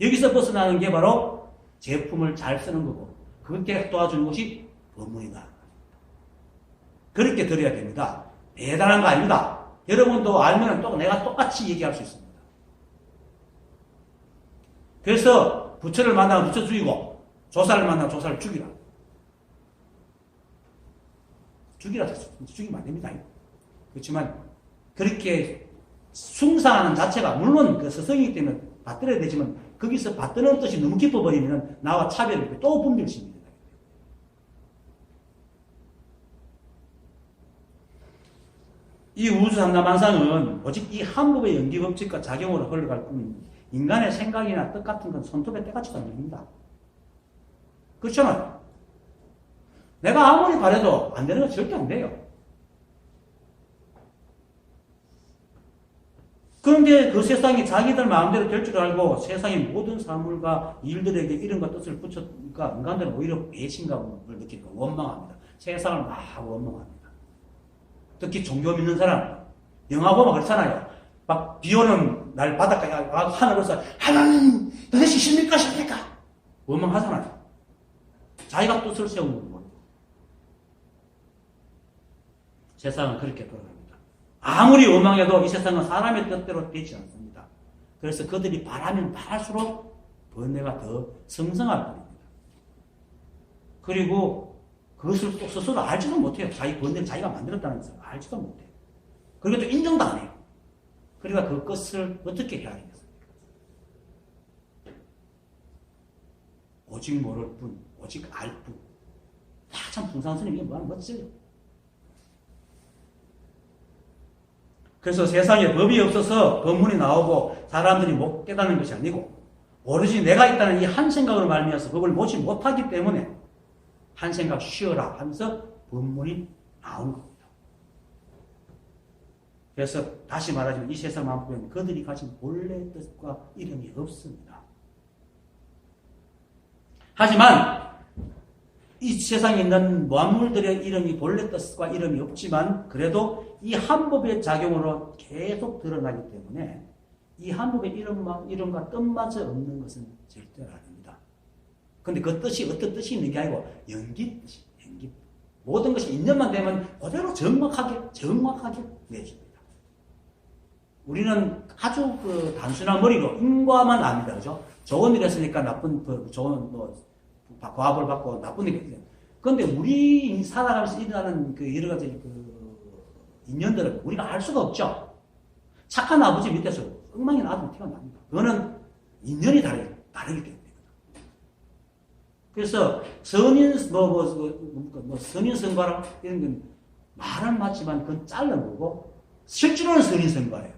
여기서 벗어나는 게 바로 제품을 잘 쓰는 거고 그렇게 도와주는 것이 법문이다. 그렇게 들어야 됩니다. 대단한 거 아닙니다. 여러분도 알면 또 내가 똑같이 얘기할 수 있습니다. 그래서 부처를 만나면 부처 죽이고 조사를 만나면 조사를 죽이라. 죽이면 안 됩니다. 그렇지만 그렇게 숭상하는 자체가 물론 그 스승이기 때문에 받들어야 되지만 거기서 받드는 뜻이 너무 깊어버리면 나와 차별을 또 분별심입니다. 이 우주상담한상은 오직 이 한 법의 연기법칙과 작용으로 흘러갈 뿐 인간의 생각이나 뜻 같은 건 손톱에 때같이도 안 됩니다. 그렇잖아요. 내가 아무리 바래도 안 되는 건 절대 안 돼요. 그런데 그 세상이 자기들 마음대로 될 줄 알고 세상의 모든 사물과 일들에게 이름과 뜻을 붙였으니까 인간들은 오히려 배신감을 느끼고 원망합니다. 세상을 막 원망합니다. 특히 종교 믿는 사람, 영화 보면 그렇잖아요. 막 비 오는 날 바닷가에 하늘에서 하나님 도대체 십니까? 원망하잖아요. 자기가 뜻을 세우는 거예요. 세상은 그렇게 돌아갑니다. 아무리 원망해도 이 세상은 사람의 뜻대로 되지 않습니다. 그래서 그들이 바라면 바랄수록 번뇌가 더 성성할 뿐입니다. 그리고 그것을 또 스스로 알지도 못해요. 자기 번뇌를 자기가 만들었다는 것을 알지도 못해요. 그리고 또 인정도 안 해요. 그러니까 그 것을 어떻게 해야 하겠습니까? 오직 모를 뿐, 오직 알 뿐. 참 풍상스님이 뭐하는 멋져요. 그래서 세상에 법이 없어서 법문이 나오고 사람들이 못 깨닫는 것이 아니고 오로지 내가 있다는 이 한 생각으로 말미암아서 법을 보지 못하기 때문에 한 생각 쉬어라 하면서 법문이 나오는 겁니다. 그래서 다시 말하자면 이 세상 만법에는 그들이 가진 본래 뜻과 이름이 없습니다. 하지만 이 세상에 있는 만물들의 이름이 본래 뜻과 이름이 없지만 그래도 이 한 법의 작용으로 계속 드러나기 때문에 이 한 법의 이름과 뜻마저 없는 것은 절대 아닙니다. 그런데 그 뜻이 어떤 뜻이 있는 게 아니고 연기. 모든 것이 인연만 되면 그대로 정확하게 내줍니다. 우리는 아주 그 단순한 머리로 인과만 압니다. 그죠? 좋은 일 했으니까 좋은 과업을 받고 나쁜 일 했어요. 그런데 우리 살아가면서 일어나는 그 여러 가지 그 인연들은 우리가 알 수가 없죠. 착한 아버지 밑에서 엉망인 아들이 태어납니다. 그거는 인연이 다르기 때문에. 그래서 선인 선과라 이런 건 말은 맞지만 그건 잘른 거고 실제로는 선인 선과예요.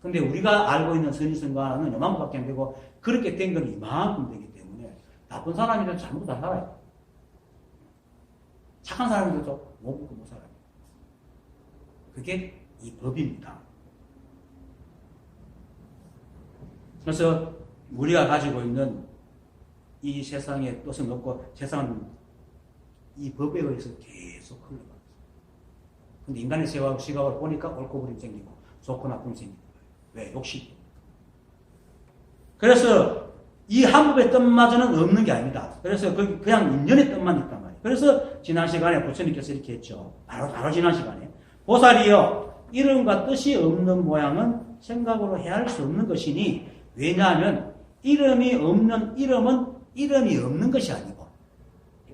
근데 우리가 알고 있는 선인 선과는 요만큼밖에 안 되고 그렇게 된 건 이만큼 되기 때문에 나쁜 사람이라도 잘못 다 살아요. 착한 사람들도 못 먹고 못 살아요. 그게 이 법입니다. 그래서 우리가 가지고 있는 이 세상의 뜻은 없고 세상은 이 법에 의해서 계속 흘러가고 있어요. 근데 인간의 시각으로 보니까 옳고 그름 생기고 좋고 나쁨 생기는 거예요. 왜? 욕심이. 그래서 이 한법의 뜻마저는 없는 게 아닙니다. 그래서 그냥 인연의 뜻만 있단 말이에요. 그래서 지난 시간에 부처님께서 이렇게 했죠. 바로 지난 시간에. 보살이여, 이름과 뜻이 없는 모양은 생각으로 헤아릴 수 없는 것이니, 왜냐하면 이름이 없는 이름은 이름이 없는 것이 아니고,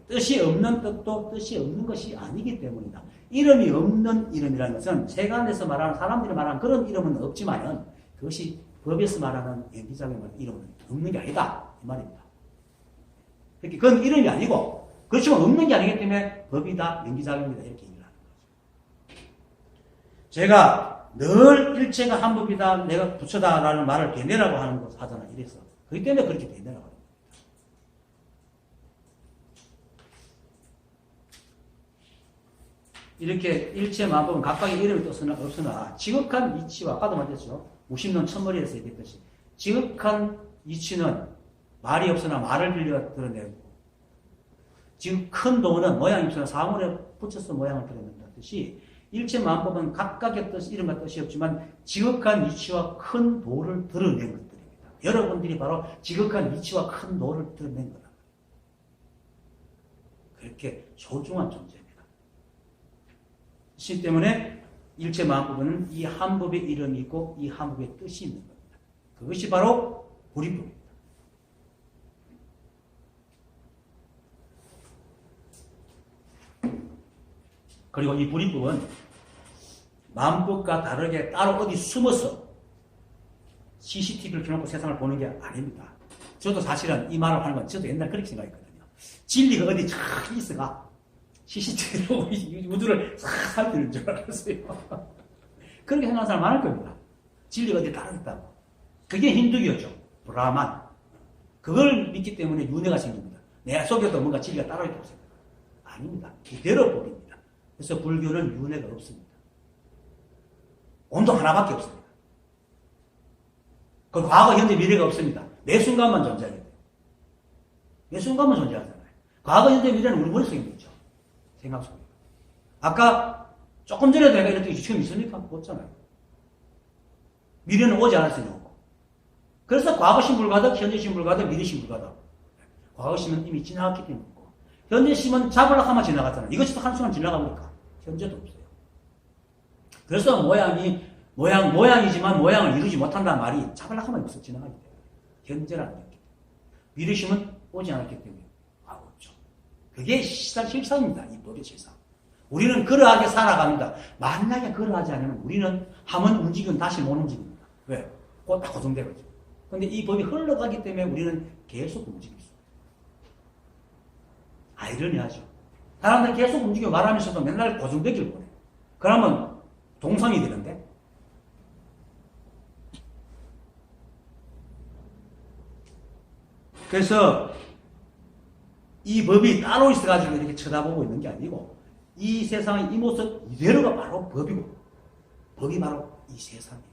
뜻이 없는 뜻도 뜻이 없는 것이 아니기 때문이다. 이름이 없는 이름이라는 것은 세간에서 말하는 사람들이 말하는 그런 이름은 없지만은 그것이 법에서 말하는 연기작용의 말하는 이름은 없는 게 아니다. 이 말입니다. 그러니까 그건 이름이 아니고, 그렇지만 없는 게 아니기 때문에 법이다, 연기작용이다, 이렇게 얘기를 하는 거죠. 제가 늘 일체가 한 법이다, 내가 부처다라는 말을 되뇌라고 하는 거 하잖아, 이래서. 그렇기 때문에 그렇게 되뇌라고 하는 겁니다. 이렇게 일체 만법은 각각의 이름이 없으나, 지극한 이치와, 아까도 말했죠. 무심론 첫머리에서 얘기했듯이, 지극한 이치는 말이 없으나 말을 빌려 드러내고, 지금 큰 도는 모양이 없으나 사물에 붙여서 모양을 드러낸다듯이, 일체 만법은 각각의 뜻, 이름과 뜻이 없지만 지극한 이치와 큰 도를 드러낸 것들입니다. 여러분들이 바로 지극한 이치와 큰 도를 드러낸 거다. 그렇게 소중한 존재입니다. 이 때문에 일체 만법은 이 한 법의 이름이 있고 이 한 법의 뜻이 있는 겁니다. 그것이 바로 불이법입니다. 그리고 이 불이법은 만법과 다르게 따로 어디 숨어서 CCTV를 켜놓고 세상을 보는 게 아닙니다. 저도 사실은 이 말을 하는 건 저도 옛날 그렇게 생각했거든요. 진리가 어디 쫙 있어가 CCTV로 우주를 싹 살피는 줄 알았어요. 그렇게 생각하는 사람 많을 겁니다. 진리가 어디 따로 있다고. 그게 힌두교죠. 브라만. 그걸 믿기 때문에 윤회가 생깁니다. 내 속에도 뭔가 진리가 따로 있다고 생각합니다. 아닙니다. 이대로 법입니다. 그래서 불교는 윤회가 없습니다. 온도 하나밖에 없습니다. 그 과거, 현재, 미래가 없습니다. 매 순간만 존재해야 돼요. 매 순간만 존재하잖아요. 과거, 현재, 미래는 우리 머릿속에 있죠. 생각 속에. 아까 조금 전에도 내가 이랬더니 지금 있습니까? 없잖아요. 미래는 오지 않았으니까. 그래서 과거심 불가득, 현재심 불가득, 미래심 불가득. 과거심은 이미 지나갔기 때문이고, 현재심은 잡으려고 하면 지나갔잖아요. 이것이 한순간 지나가보니까 현재도 없어요. 그래서 모양이지만 모양을 이루지 못한다는 말이 잡으려고 하면 없어 지나가기 때문에. 현재라는 게. 미래심은 오지 않았기 때문에 과거 없죠. 그게 실상입니다. 이 법의 실상. 우리는 그러하게 살아갑니다. 만약에 그러하지 않으면 우리는 하면 움직이면 다시 못 움직입니다. 왜? 곧 다 고정되거든요. 근데 이 법이 흘러가기 때문에 우리는 계속 움직일 수 있어요. 아이러니하죠. 사람들 계속 움직여 말하면서도 맨날 고정되길 원해. 그러면 동성이 되는데. 그래서 이 법이 따로 있어가지고 이렇게 쳐다보고 있는 게 아니고 이 세상의 이 모습 이대로가 바로 법이고 법이 바로 이 세상입니다.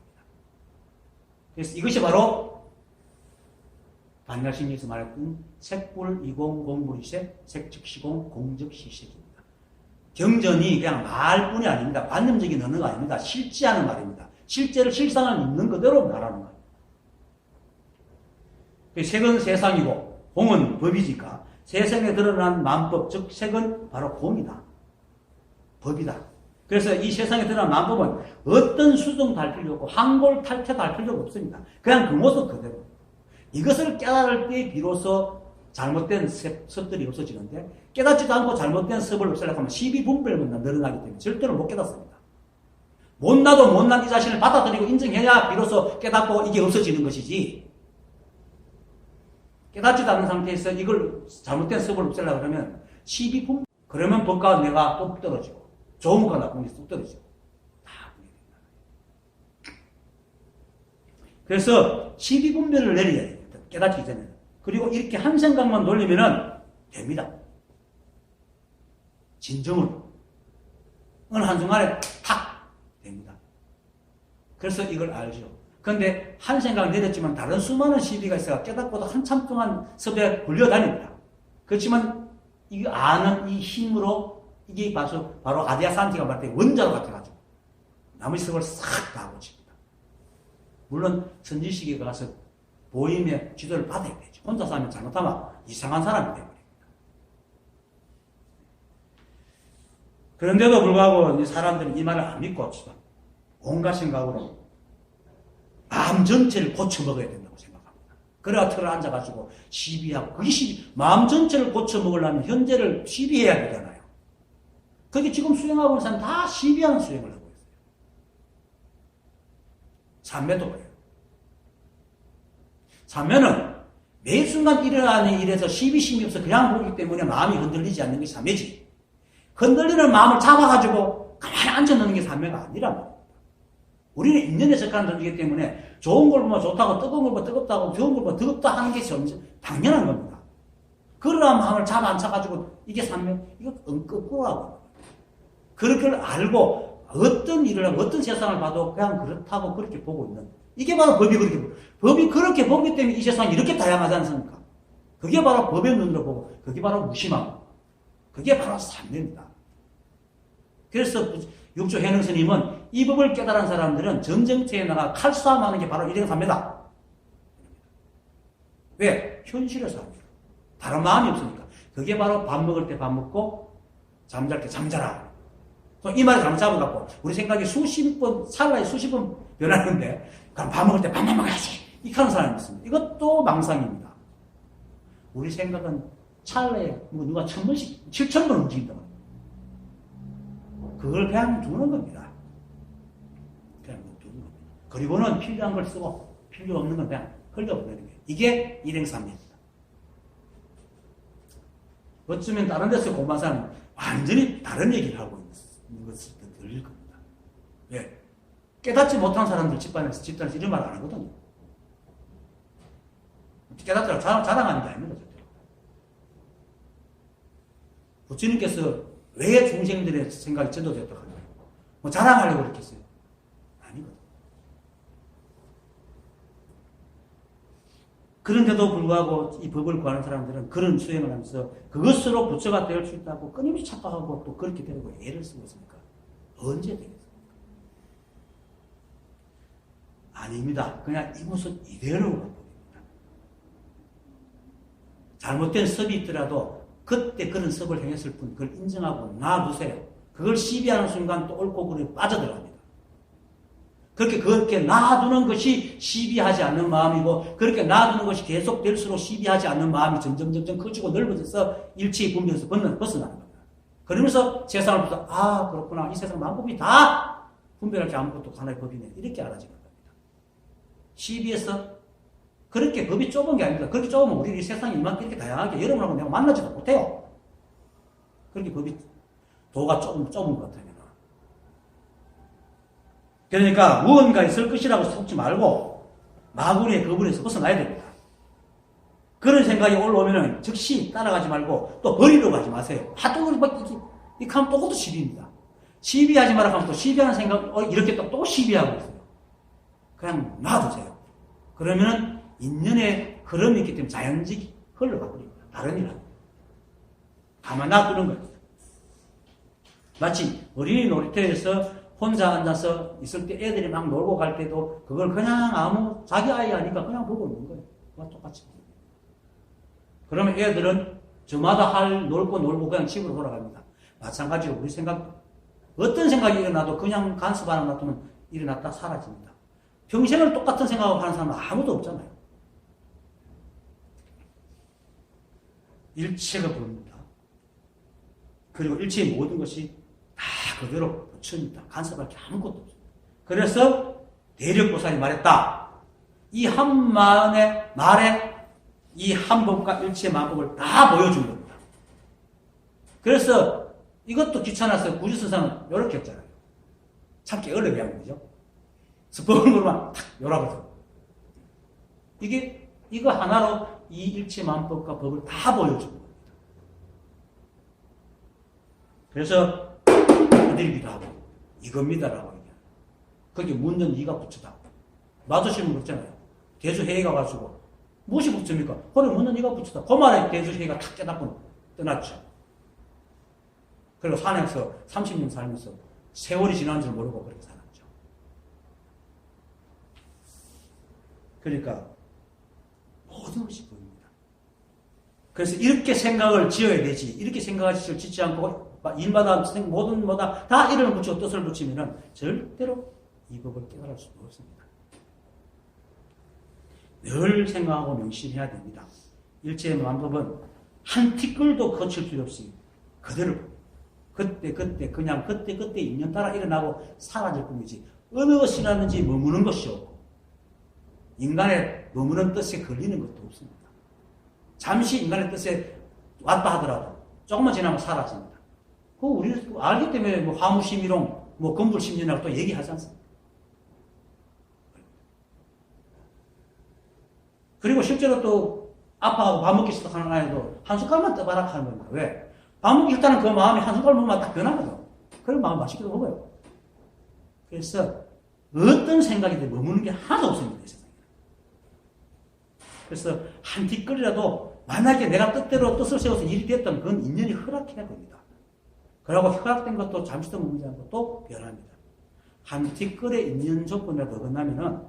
그래서 이것이 바로 반야심리에서 말했던 색불이공 공불이색 색즉시공 공즉시색입니다. 경전이 그냥 말뿐이 아닙니다. 관념적인 언어가 아닙니다. 실제하는 말입니다. 실제를 실상을 있는 그대로 말하는 거예요. 색은 세상이고 공은 법이니까 세상에 드러난 만법, 즉 색은 바로 공이다. 법이다. 그래서 이 세상에 드러난 만법은 어떤 수정도 할 필요 없고 한골 탈퇴도 할 필요가 없습니다. 그냥 그 모습 그대로. 이것을 깨달을 때 비로소 잘못된 습들이 없어지는데 깨닫지도 않고 잘못된 습을 없애려고 하면 시비 분별만 늘어나기 때문에 절대로 못 깨닫습니다. 못나도 못난 이 자신을 받아들이고 인정해야 비로소 깨닫고 이게 없어지는 것이지, 깨닫지도 않은 상태에서 이걸 잘못된 습을 없애려고 그러면 시비 분별, 그러면 법과 내가 또 떨어지고 좋은 거 나쁜 게 뚝 떨어지고 다 그게 된다. 그래서 시비 분별을 내려야 됩니다. 깨닫기 전에. 그리고 이렇게 한 생각만 돌리면은 됩니다. 진정으로. 어느 한순간에 탁 됩니다. 그래서 이걸 알죠. 그런데 한 생각 내렸지만 다른 수많은 시비가 있어서 깨닫고도 한참 동안 섭에 굴려다닙니다. 그렇지만 이거 아는 이 힘으로 이게 바로 아디아산티가 말할 때 원자로 같아가지고 나머지 섭을 싹 다 고칩니다. 물론 선지식에 가서 보임의 지도를 받아야 되죠. 혼자서 하면 잘못하면 이상한 사람이 되어버립니다. 그런데도 불구하고 이 사람들은 이 말을 안 믿고 온갖 생각으로 마음 전체를 고쳐먹어야 된다고 생각합니다. 그래야 털을 앉아가지고 시비하고, 그게 마음 전체를 고쳐먹으려면 현재를 시비해야 되잖아요. 그게 지금 수행하고 있는 사람 다 시비하는 수행을 하고 있어요. 삼매도 그래요. 삼매는 매 순간 일어나는 일에서 시비심이 없어 그냥 보기 때문에 마음이 흔들리지 않는 게 삼매지. 흔들리는 마음을 잡아가지고 가만히 앉아놓는 게 삼매가 아니란 말입니다. 우리는 인연에 속하는 존재이기 때문에 좋은 걸 보면 좋다고, 뜨거운 걸 보면 뜨겁다고, 더운 걸 보면 더겁다 하는 게 당연한 겁니다. 그러한 마음을 잡아 앉혀가지고 이게 삼매, 이거 거꾸로라고. 그렇게 알고 어떤 일을 하고 어떤 세상을 봐도 그냥 그렇다고 그렇게 보고 있는, 이게 바로 법이 그렇게 보기 때문에 이 세상이 이렇게 다양하지 않습니까? 그게 바로 법의 눈으로 보고, 그게 바로 무심함, 그게 바로 삼매입니다. 그래서 육조 해능 스님은 이 법을 깨달은 사람들은 전쟁터에 나가 칼싸움하는 게 바로 일행삼매다. 왜? 현실에서 합니다. 다른 마음이 없으니까. 그게 바로 밥 먹을 때 밥 먹고 잠잘 때 잠자라. 이 말을 잘못 잡아갖고 우리 생각이 찰나에 수십 번 변하는데, 그럼 밥 먹을 때 밥만 먹어야지 이렇게 하는 사람이 있습니다. 이것도 망상입니다. 우리 생각은 찰나에 누가 1000번씩 7000번 움직인다고. 그걸 그냥 두는 겁니다. 그냥 두는 겁니다. 그리고는 필요한 걸 쓰고 필요 없는 건 그냥 흘려보내는 거예요. 이게 일행삼매입니다. 어쩌면 다른 데서 공부한 사람은 완전히 다른 얘기를 하고 있는 것을 들릴 겁니다. 왜? 깨닫지 못한 사람들 집단에서 이런 말 안 하거든요. 깨닫더라도 자랑하는 게 아닙니다. 부처님께서 왜 중생들의 생각이 전도됐다고 하나요? 뭐 자랑하려고 그렇게 했어요? 아니거든요. 그런데도 불구하고 이 법을 구하는 사람들은 그런 수행을 하면서 그것으로 부처가 될 수 있다고 끊임없이 착각하고 또 그렇게 되고 애를 쓰고 있습니까? 언제 되겠습니까? 아닙니다. 그냥 이것은 이대로 법입니다. 잘못된 섭이 있더라도 그때 그런 섭을 행했을 뿐 그걸 인정하고 놔두세요. 그걸 시비하는 순간 또 옳고 그름에 빠져들어갑니다. 그렇게 놔두는 것이 시비하지 않는 마음이고, 그렇게 놔두는 것이 계속될수록 시비하지 않는 마음이 점점 커지고 넓어져서 일체의 분별에서 벗어나는 겁니다. 그러면서 세상을 보다, 아, 그렇구나. 이 세상 만법이 다 분별할 게 아무것도 하나의 법이네. 이렇게 알아지는 겁니다. 시비에서 그렇게 법이 좁은 게 아닙니다. 그렇게 좁으면 우리 이 세상이 이만큼 이렇게 다양하게 여러분하고 내가 만나지도 못해요. 그렇게 법이 도가 좁은 것 같아요. 그러니까 무언가 있을 것이라고 속지 말고 마구리의 거부에서 벗어나야 됩니다. 그런 생각이 올라오면 즉시 따라가지 말고 또 버리려고 하지 마세요. 하도 이렇게 하면 또 그것도 시비입니다. 시비하지 말라고 하면 또 시비하는 생각, 이렇게 또 시비하고 있어요. 그냥 놔두세요. 그러면 인연의 흐름이 있기 때문에 자연적이 흘러가 버립니다. 다른 일 합니다. 가만 놔두는 거예요. 마치 어린이 놀이터에서 혼자 앉아서 있을 때 애들이 막 놀고 갈 때도 그걸 그냥 자기 아이 아니까 그냥 보고 있는 거예요. 그와 똑같이. 그러면 애들은 저마다 놀고 그냥 집으로 돌아갑니다. 마찬가지로 우리 생각, 어떤 생각이 일어나도 그냥 간섭 안 놔두면 일어났다 사라집니다. 평생을 똑같은 생각을 하는 사람은 아무도 없잖아요. 일체가 보입니다. 그리고 일체의 모든 것이 다 그대로 부처입니다. 간섭할 게 아무것도 없습니다. 그래서 대력보살이 말했다. 이 한만의 말에 이 한법과 일체 만법을 다 보여준 겁니다. 그래서 이것도 귀찮아서 구지선상은 이렇게 했잖아요. 참기 어렵게 한 거죠. 스포으로만 탁 요라거든. 이거 하나로 이 일체 만법과 법을 다 보여준 겁니다. 그래서 그들기도 하고 이겁니다라고 얘기해요. 거기 묻는 이가 부처다. 맞으시면 그렇잖아요. 대주회의 가가지고 무엇이 부처입니까? 그래 묻는 이가 부처다. 그 말에 대주회의가 탁 깨닫고 떠났죠. 그리고 산에서 30년 살면서 세월이 지난 줄 모르고 그렇게 살았죠. 그러니까 모든 것이 보입니다. 그래서 이렇게 생각을 지어야 되지. 이렇게 생각을 짓지 않고 일마다 모든 뭐다 다 이름을 붙이고 뜻을 붙이면은 절대로 이 법을 깨달을 수 없습니다. 늘 생각하고 명심해야 됩니다. 일체의 만법은 한 티끌도 거칠 필요 없이 그대로 그때 그냥 그때 인연 따라 일어나고 사라질 뿐이지 어느 것이 나는지 머무는 것이 없고 인간의 머무는 뜻에 걸리는 것도 없습니다. 잠시 인간의 뜻에 왔다 하더라도 조금만 지나면 사라집니다. 그 우리는 알기 때문에 뭐 화무심이론 뭐 건불심리라고 또 얘기하지 않습니까? 그리고 실제로 또 아파하고 밥 먹기 시작하는 아이도 한 숟갈만 떠봐라 하는 겁니다. 왜? 밥 먹기 일단은 그 마음이 한 숟갈 먹으면 딱 변하거든. 그럼 마음 맛있게도 먹어요. 그래서 어떤 생각이든 머무는 게 하나도 없습니다. 이 세상에. 그래서 한 뒷거리라도 만약에 내가 뜻대로 뜻을 세워서 일이 됐다면 그건 인연이 허락해야 됩니다. 그러고 허락된 것도 잠시도 머물지 않고 또 변합니다. 한 뒷거리에 인연 조건이라도 어긋나면은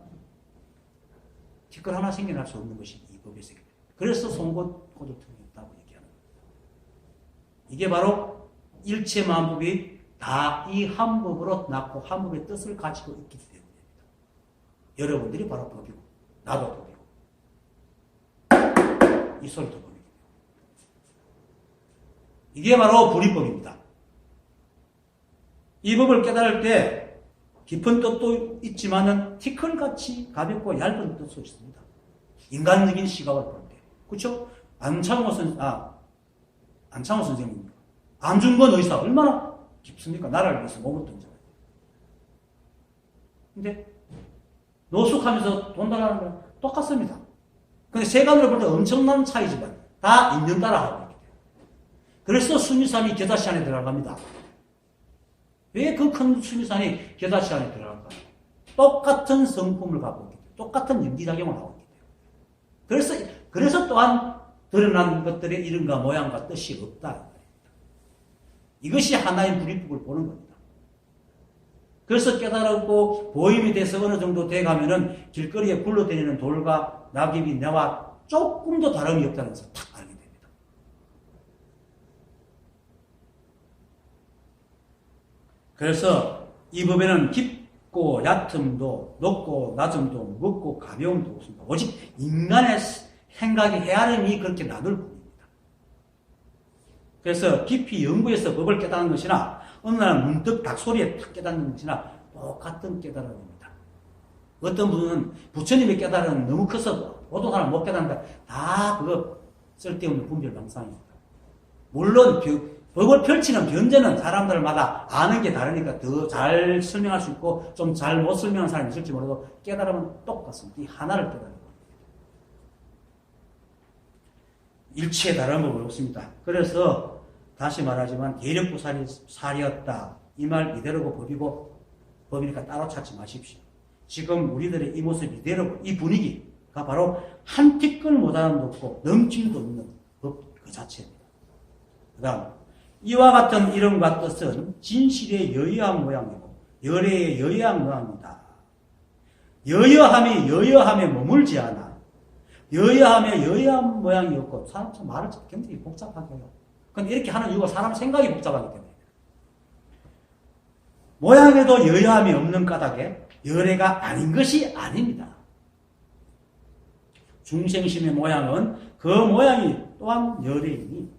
뒷걸 하나 생겨날 수 없는 것이 이 법에서. 그래서 송곳 고조통이 없다고 얘기하는 겁니다. 이게 바로 일체 만법이 다 이 한 법으로 낳고 한 법의 뜻을 가지고 있기 때문입니다. 여러분들이 바로 법이고 나도 법이고 이 소리도 법이고 이게 바로 불이법입니다. 이 법을 깨달을 때 깊은 뜻도 있지만은 티끌같이 가볍고 얇은 뜻도 있습니다. 인간적인 시각을 볼 때. 그렇죠? 안창호 선생님. 안중근 의사 얼마나 깊습니까? 나라를 위해서 몸을 던져요. 근데 노숙하면서 돈 달라는 건 똑같습니다. 근데 세간으로 볼 때 엄청난 차이지만 다 인연 따라 하고 있기 때문에. 그래서 수미산이 겨다시 안에 들어갑니다. 왜 그 큰 수미산이 겨다시 안에 들어갈까? 똑같은 성품을 갖고 있기 때문에. 똑같은 연기작용을 하고 있기 때문에. 그래서 또한 드러난 것들의 이름과 모양과 뜻이 없다. 이것이 하나의 불이법을 보는 겁니다. 그래서 깨달았고 보임이 돼서 어느 정도 돼가면은 길거리에 굴러다니는 돌과 낙엽이 내와 조금도 다름이 없다는 것을 탁 알게 됩니다. 그래서 이 법에는 깊고 얕음도 높고 낮음도 무겁고 가벼움도 없습니다. 오직 인간의 생각의 헤아림이 그렇게 나눌 뿐입니다. 그래서 깊이 연구해서 법을 깨닫는 것이나 어느 날 문득 닭소리에 탁 깨닫는 것이나 똑같은 깨달음입니다. 어떤 분은 부처님의 깨달음은 너무 커서 모든 사람 못 깨닫는다. 다 그거 쓸데없는 분별망상입니다. 물론 법을 펼치는 변제는 사람들마다 아는 게 다르니까 더 잘 설명할 수 있고 좀 잘 못 설명하는 사람이 있을지 몰라도 깨달음은 똑같습니다. 이 하나를 깨달는 겁니다. 일체의 다른 법은 없습니다. 그래서 다시 말하지만 대력보살이었다. 이 말 이대로고 법이니까 따로 찾지 마십시오. 지금 우리들의 이 모습 이대로고 이 분위기가 바로 한 티끌 모자람도 없고 넘침도 없는 법 그 자체입니다. 그 다음 이와 같은 이름과 뜻은 진실의 여여한 모양이고 열애의 여여한 모양이다. 여여함이 여여함에 머물지 않아. 여여함에 여여한 모양이 없고 사람 참 말을 굉장히 복잡하게 해요. 근데 이렇게 하는 이유가 사람 생각이 복잡하기 때문에. 모양에도 여여함이 없는 까닭에 열애가 아닌 것이 아닙니다. 중생심의 모양은 그 모양이 또한 열애이니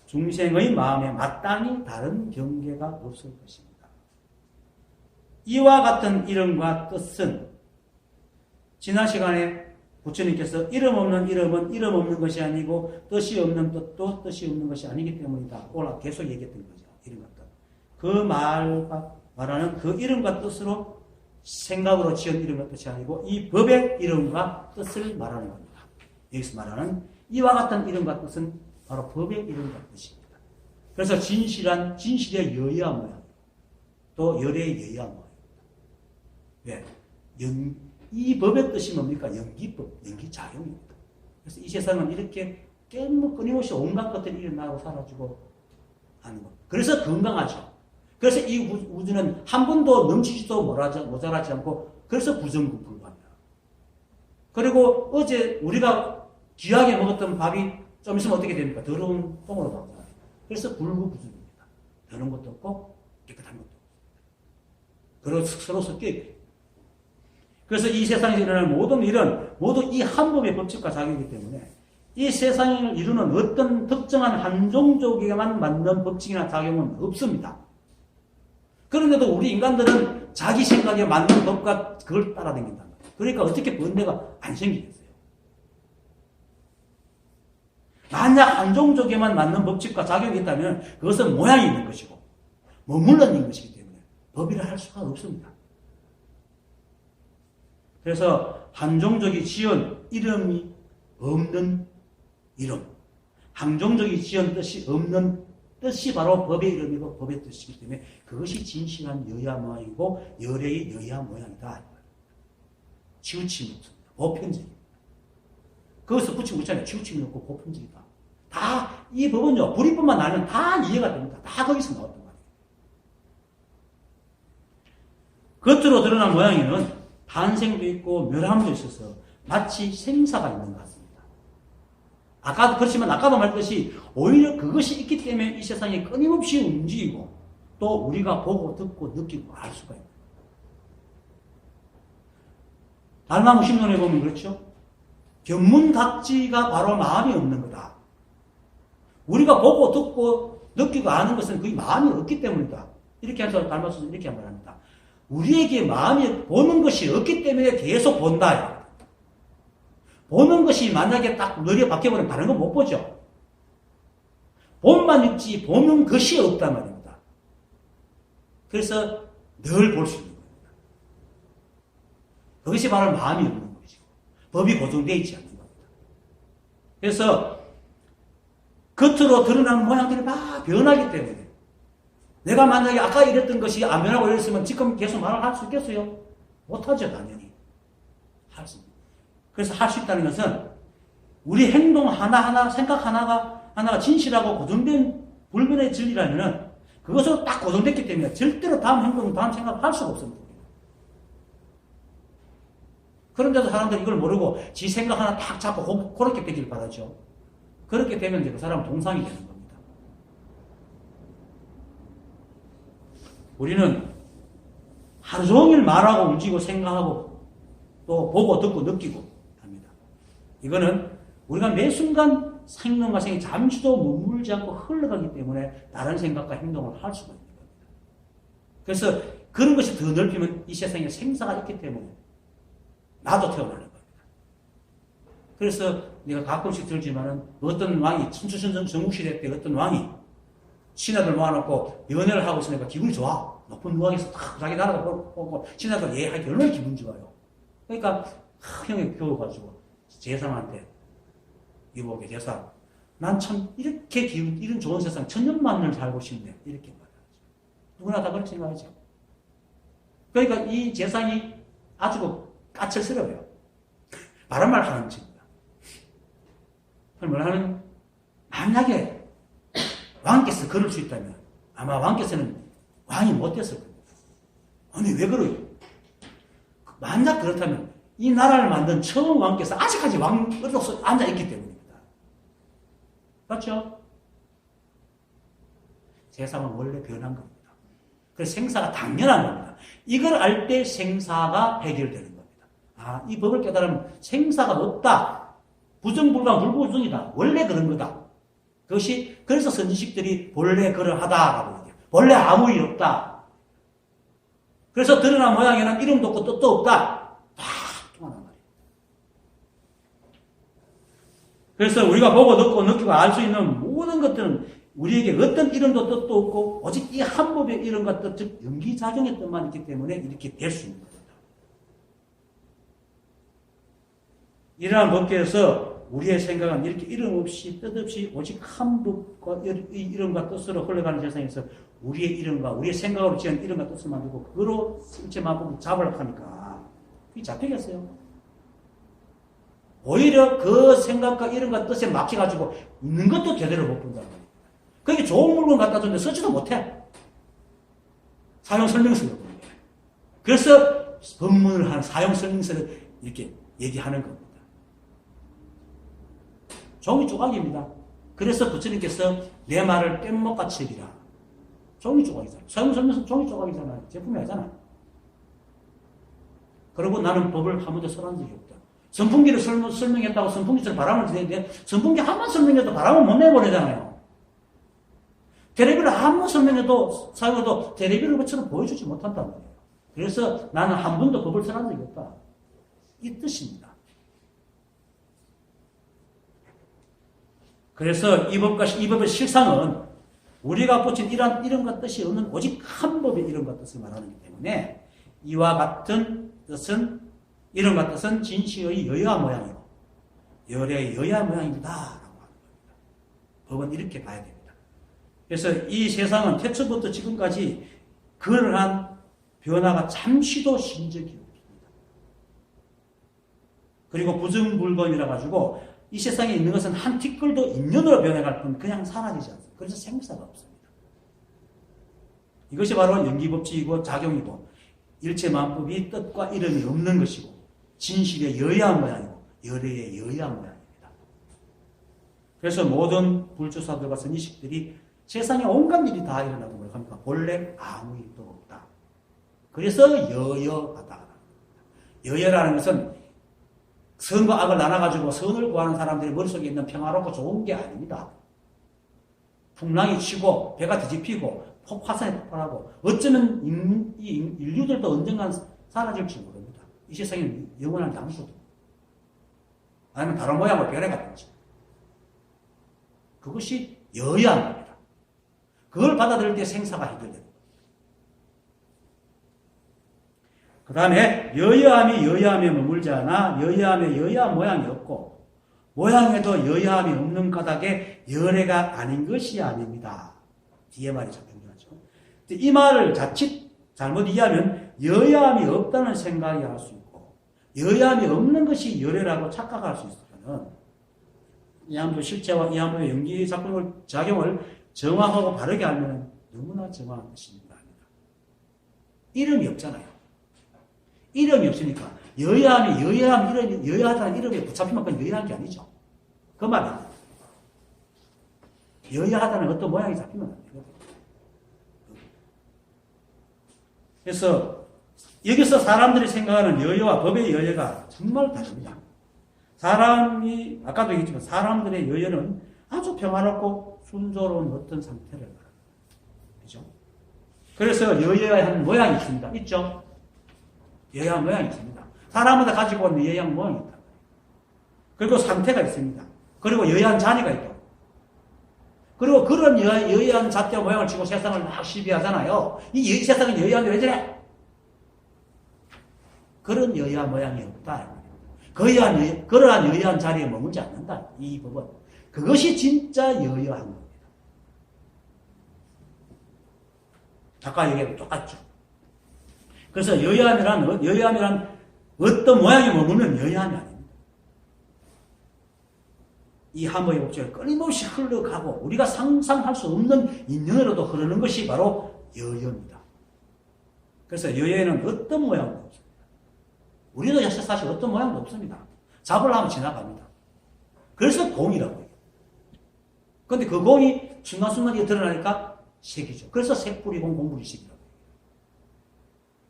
중생의 마음에 마땅히 다른 경계가 없을 것입니다. 이와 같은 이름과 뜻은 지난 시간에 부처님께서 이름 없는 이름은 이름 없는 것이 아니고 뜻이 없는 뜻도 뜻이 없는 것이 아니기 때문이다. 오늘 계속 얘기했던 거죠. 이름과 뜻. 그 말하는 그 이름과 뜻으로 생각으로 지은 이름과 뜻이 아니고 이 법의 이름과 뜻을 말하는 겁니다. 여기서 말하는 이와 같은 이름과 뜻은 바로 법의 이름과 뜻입니다. 그래서 진실의 여야 모양, 또 열의 여야 모양입니다. 왜? 이 법의 뜻이 뭡니까? 연기법, 연기작용입니다. 그래서 이 세상은 이렇게 끊임없이 온갖 것들이 일어나고 사라지고 하는 것. 그래서 건강하죠. 그래서 이 우주는 한 번도 넘치지도 모자라지 않고 그래서 부정불가합니다. 그리고 어제 우리가 귀하게 먹었던 밥이 좀 있으면 어떻게 됩니까? 더러운 똥으로 나오잖아요. 그래서 불구부정입니다. 더러운 것도 없고 깨끗한 것도 없습니다. 그래서 서로 섞여 있고 그래서 이 세상에서 일어나는 모든 일은 모두 이 한 법의 법칙과 작용이기 때문에 이 세상을 이루는 어떤 특정한 한 종족에게만 맞는 법칙이나 작용은 없습니다. 그런데도 우리 인간들은 자기 생각에 맞는 법과 그걸 따라다닌다. 그러니까 어떻게 번뇌가 안 생기겠어요? 만약 한 종족에만 맞는 법칙과 작용이 있다면 그것은 모양이 있는 것이고 머물러 있는 것이기 때문에 법이라 할 수가 없습니다. 그래서 한 종족이 지은 이름이 없는 이름, 한 종족이 지은 뜻이 없는 뜻이 바로 법의 이름이고 법의 뜻이기 때문에 그것이 진실한 여야 모양이고 열의 여야 모양이다. 치우침이 없습니다. 보편적입니다. 거기서 붙이고 있잖아요. 치우침이 없고 보편적이다. 다 이 법은요. 불이법만 알면 다 이해가 됩니다. 다 거기서 나왔단 말이에요. 겉으로 드러난 모양에는 탄생도 있고 멸함도 있어서 마치 생사가 있는 것 같습니다. 그렇지만 아까도 말했듯이 오히려 그것이 있기 때문에 이 세상이 끊임없이 움직이고 또 우리가 보고 듣고 느끼고 알 수가 있는 거예요. 달마무 신론에 보면 그렇죠. 견문각지가 바로 마음이 없는 거다. 우리가 보고 듣고 느끼고 아는 것은 거의 마음이 없기 때문이다. 이렇게 해서 달마수는 이렇게 말합니다. 우리에게 마음이 보는 것이 없기 때문에 계속 본다. 보는 것이 만약에 딱 뇌리에 박혀버리면 다른 건 못 보죠. 본만 있지 보는 것이 없단 말입니다. 그래서 늘 볼 수 있는 겁니다. 그것이 바로 마음이 없는 것이고 법이 고정되어 있지 않는 겁니다. 그래서 겉으로 드러나는 모양들이 막 변하기 때문에 내가 만약에 아까 이랬던 것이 안 변하고 이랬으면 지금 계속 말을 할 수 있겠어요? 못하죠, 당연히. 할 수. 그래서 할 수 있다는 것은 우리 행동 하나하나, 생각 하나가 진실하고 고정된 불변의 진리라면은 그것으로 딱 고정됐기 때문에 절대로 다음 행동, 다음 생각을 할 수가 없습니다. 그런데도 사람들이 이걸 모르고 지 생각 하나 딱 잡고 그렇게 되길 바라죠. 그렇게 되면 이제 그 사람은 동상이 되는 겁니다. 우리는 하루 종일 말하고 움직이고 생각하고 또 보고 듣고 느끼고 합니다. 이거는 우리가 매 순간 생명과 생이 잠시도 머물지 않고 흘러가기 때문에 다른 생각과 행동을 할 수가 있는 겁니다. 그래서 그런 것이 더 넓히면 이 세상에 생사가 있기 때문에 나도 태어나는 겁니다. 그래서 내가 가끔씩 들지만은 어떤 왕이 춘추전선 전국시대 때 어떤 왕이 신하들 모아놓고 연애를 하고 있으니까 기분이 좋아. 높은 무왕에서 딱 자기 나라가 보고 신하들 하기 얼마나 기분 좋아요. 그러니까 형이 겨워가지고 제사한테 이보게 제사 난 참 이렇게 이런 좋은 세상 천년만년을 살고 싶네 이렇게 말하죠. 누구나 다 그렇게 생각하죠. 그러니까 이 제사이 아주 까칠스러워요. 바른 말 하는 친구야. 뭐라 하는 만약에 왕께서 그럴 수 있다면 아마 왕께서는 왕이 못 됐을 겁니다. 아니 왜 그래요? 만약 그렇다면 이 나라를 만든 처음 왕께서 아직까지 왕으로서 앉아있기 때문입니다. 맞죠? 세상은 원래 변한 겁니다. 그래서 생사가 당연한 겁니다. 이걸 알 때 생사가 해결되는 겁니다. 이 법을 깨달으면 생사가 없다. 부정불가 불구중이다. 원래 그런 거다. 그래서 선지식들이 본래 그러하다라고 얘기해요. 본래 아무 일 없다. 그래서 드러난 모양에는 이름도 없고 뜻도 없다. 다 통하는 말이에요. 그래서 우리가 보고 듣고 느끼고 알 수 있는 모든 것들은 우리에게 어떤 이름도 뜻도 없고 오직 이 한 법의 이름과 뜻, 즉 연기작용의 뜻만 있기 때문에 이렇게 될 수 있는 겁니다. 이러한 법계에서 우리의 생각은 이렇게 이름 없이 뜻 없이 오직 한 법과 이름과 뜻으로 흘러가는 세상에서 우리의 이름과 우리의 생각으로 지은 이름과 뜻을 만들고 그거로 일체 만법을 잡으려고 하니까 그게 잡히겠어요? 오히려 그 생각과 이름과 뜻에 막혀가지고 있는 것도 제대로 못 본다는 거예요. 그게 좋은 물건 갖다 줬는데 쓰지도 못해. 사용 설명서를 보는 거예요. 그래서 법문을 하는 사용 설명서를 이렇게 얘기하는 겁니다. 종이 조각입니다. 그래서 부처님께서 내 말을 뗏목같이 여기라. 종이 조각이잖아요. 사용 설명서 종이 조각이잖아요. 제품이 아니잖아요. 그리고 나는 법을 한 번도 설한 적이 없다. 선풍기를 설명했다고 선풍기처럼 바람을 내는데 선풍기 한 번 설명해도 바람을 못 내버리잖아요. 테레비를 한 번 설명해도 사용해도 테레비를 것처럼 보여주지 못한단 말이에요. 그래서 나는 한 번도 법을 설한 적이 없다. 이 뜻입니다. 그래서 이 법의 실상은 우리가 붙인 이름과 뜻이 없는 오직 한 법의 이름과 뜻을 말하기 때문에 이와 같은 뜻은 이름과 뜻은 진시의 여야 모양이고 열의 여야 모양입니다. 라고 하는 겁니다. 법은 이렇게 봐야 됩니다. 그래서 이 세상은 태초부터 지금까지 그러한 변화가 잠시도 신 적이 없습니다. 그리고 부정불건이라 가지고 이 세상에 있는 것은 한 티끌도 인연으로 변해갈 뿐 그냥 사라지지 않습니다. 그래서 생사가 없습니다. 이것이 바로 연기법칙이고 작용이고 일체 만법이 뜻과 이름이 없는 것이고 진실의 여야 모양이고 열의 여야 모양입니다. 그래서 모든 불조사들과 선지식들이 세상에 온갖 일이 다 일어나고 뭘 합니까? 본래 아무 일도 없다. 그래서 여여하다. 여여라는 것은 선과 악을 나눠가지고 선을 구하는 사람들의 머릿속에 있는 평화롭고 좋은 게 아닙니다. 풍랑이 치고 배가 뒤집히고 화산이 폭발하고 어쩌면 이 인류들도 언젠간 사라질지 모릅니다. 이 세상에는 영원한 게 아무것도 없습니다. 아니면 다른 모양으로 변해가든지. 그것이 여야입니다. 그걸 받아들일 때 생사가 해결됩니다. 그 다음에 여야함이 여야함에 머물지 않아 여야함에 여야 모양이 없고 모양에도 여야함이 없는 까닭에 열애가 아닌 것이 아닙니다. 뒤에 말이 참 중요하죠. 이 말을 자칫 잘못 이해하면 여야함이 없다는 생각이 할 수 있고 여야함이 없는 것이 열애라고 착각할 수 있으면 이함도 실체와 이함도의 연기 작용을 정확하고 바르게 알면 너무나 정확한 것입니다. 이름이 없잖아요. 이름이 없으니까 여야하다는 이름에 붙잡히면 그건 여야한 게 아니죠. 그 말입니다. 여야하다는 어떤 모양이 잡히면 안 되거든요. 그래서 여기서 사람들이 생각하는 여여와 법의 여여가 정말 다릅니다. 사람이 아까도 얘기했지만 사람들의 여여는 아주 평화롭고 순조로운 어떤 상태를 말합니다. 그죠? 그래서 여여야 하는 모양이 있습니다. 있죠? 여야 모양이 있습니다. 사람마다 가지고 있는 여야 모양이 있다. 그리고 상태가 있습니다. 그리고 여야한 자리가 있다. 그리고 그런 여야한 잣대 모양을 치고 세상을 막 시비하잖아요. 이 세상은 여야한데 왜 저래? 그런 여야 모양이 없다. 그러한 여야한 자리에 머물지 않는다. 이 법은. 그것이 진짜 여야한 겁니다. 아까 얘기하고 똑같죠. 그래서 여야함이란 어떤 모양이 머무는 여야함이 아닙니다. 이 함의 법칙을 끊임없이 흘러가고 우리가 상상할 수 없는 인연으로도 흐르는 것이 바로 여여입니다. 그래서 여여에는 어떤 모양도 없습니다. 우리도 사실 어떤 모양도 없습니다. 잡으려 하면 지나갑니다. 그래서 공이라고 해요. 그런데 그 공이 순간순간에 드러나니까 색이죠. 그래서 색불이 공, 공불이 색이라고 해요.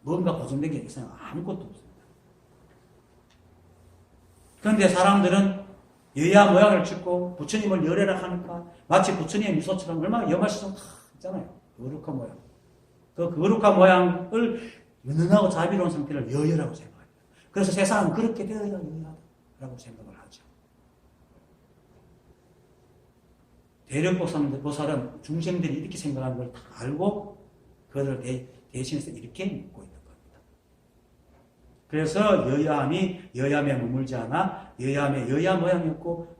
뭔가 고정된 게 있어요. 아무것도 없습니다. 그런데 사람들은 여야 모양을 짓고 부처님을 열애라 하니까 마치 부처님의 미소처럼 얼마나 염화시성 다 있잖아요. 거룩한 모양. 그 거룩한 모양을 은은하고 자비로운 상태를 여여라고 생각합니다. 그래서 세상은 그렇게 되어야 여여하다라고 생각을 하죠. 대력보살은 중생들이 이렇게 생각하는 걸 다 알고 그들을 대신해서 이렇게 믿고 있는 겁니다. 그래서 여야함이 여야함에 머물지 않아 여야함에 여야 모양이 없고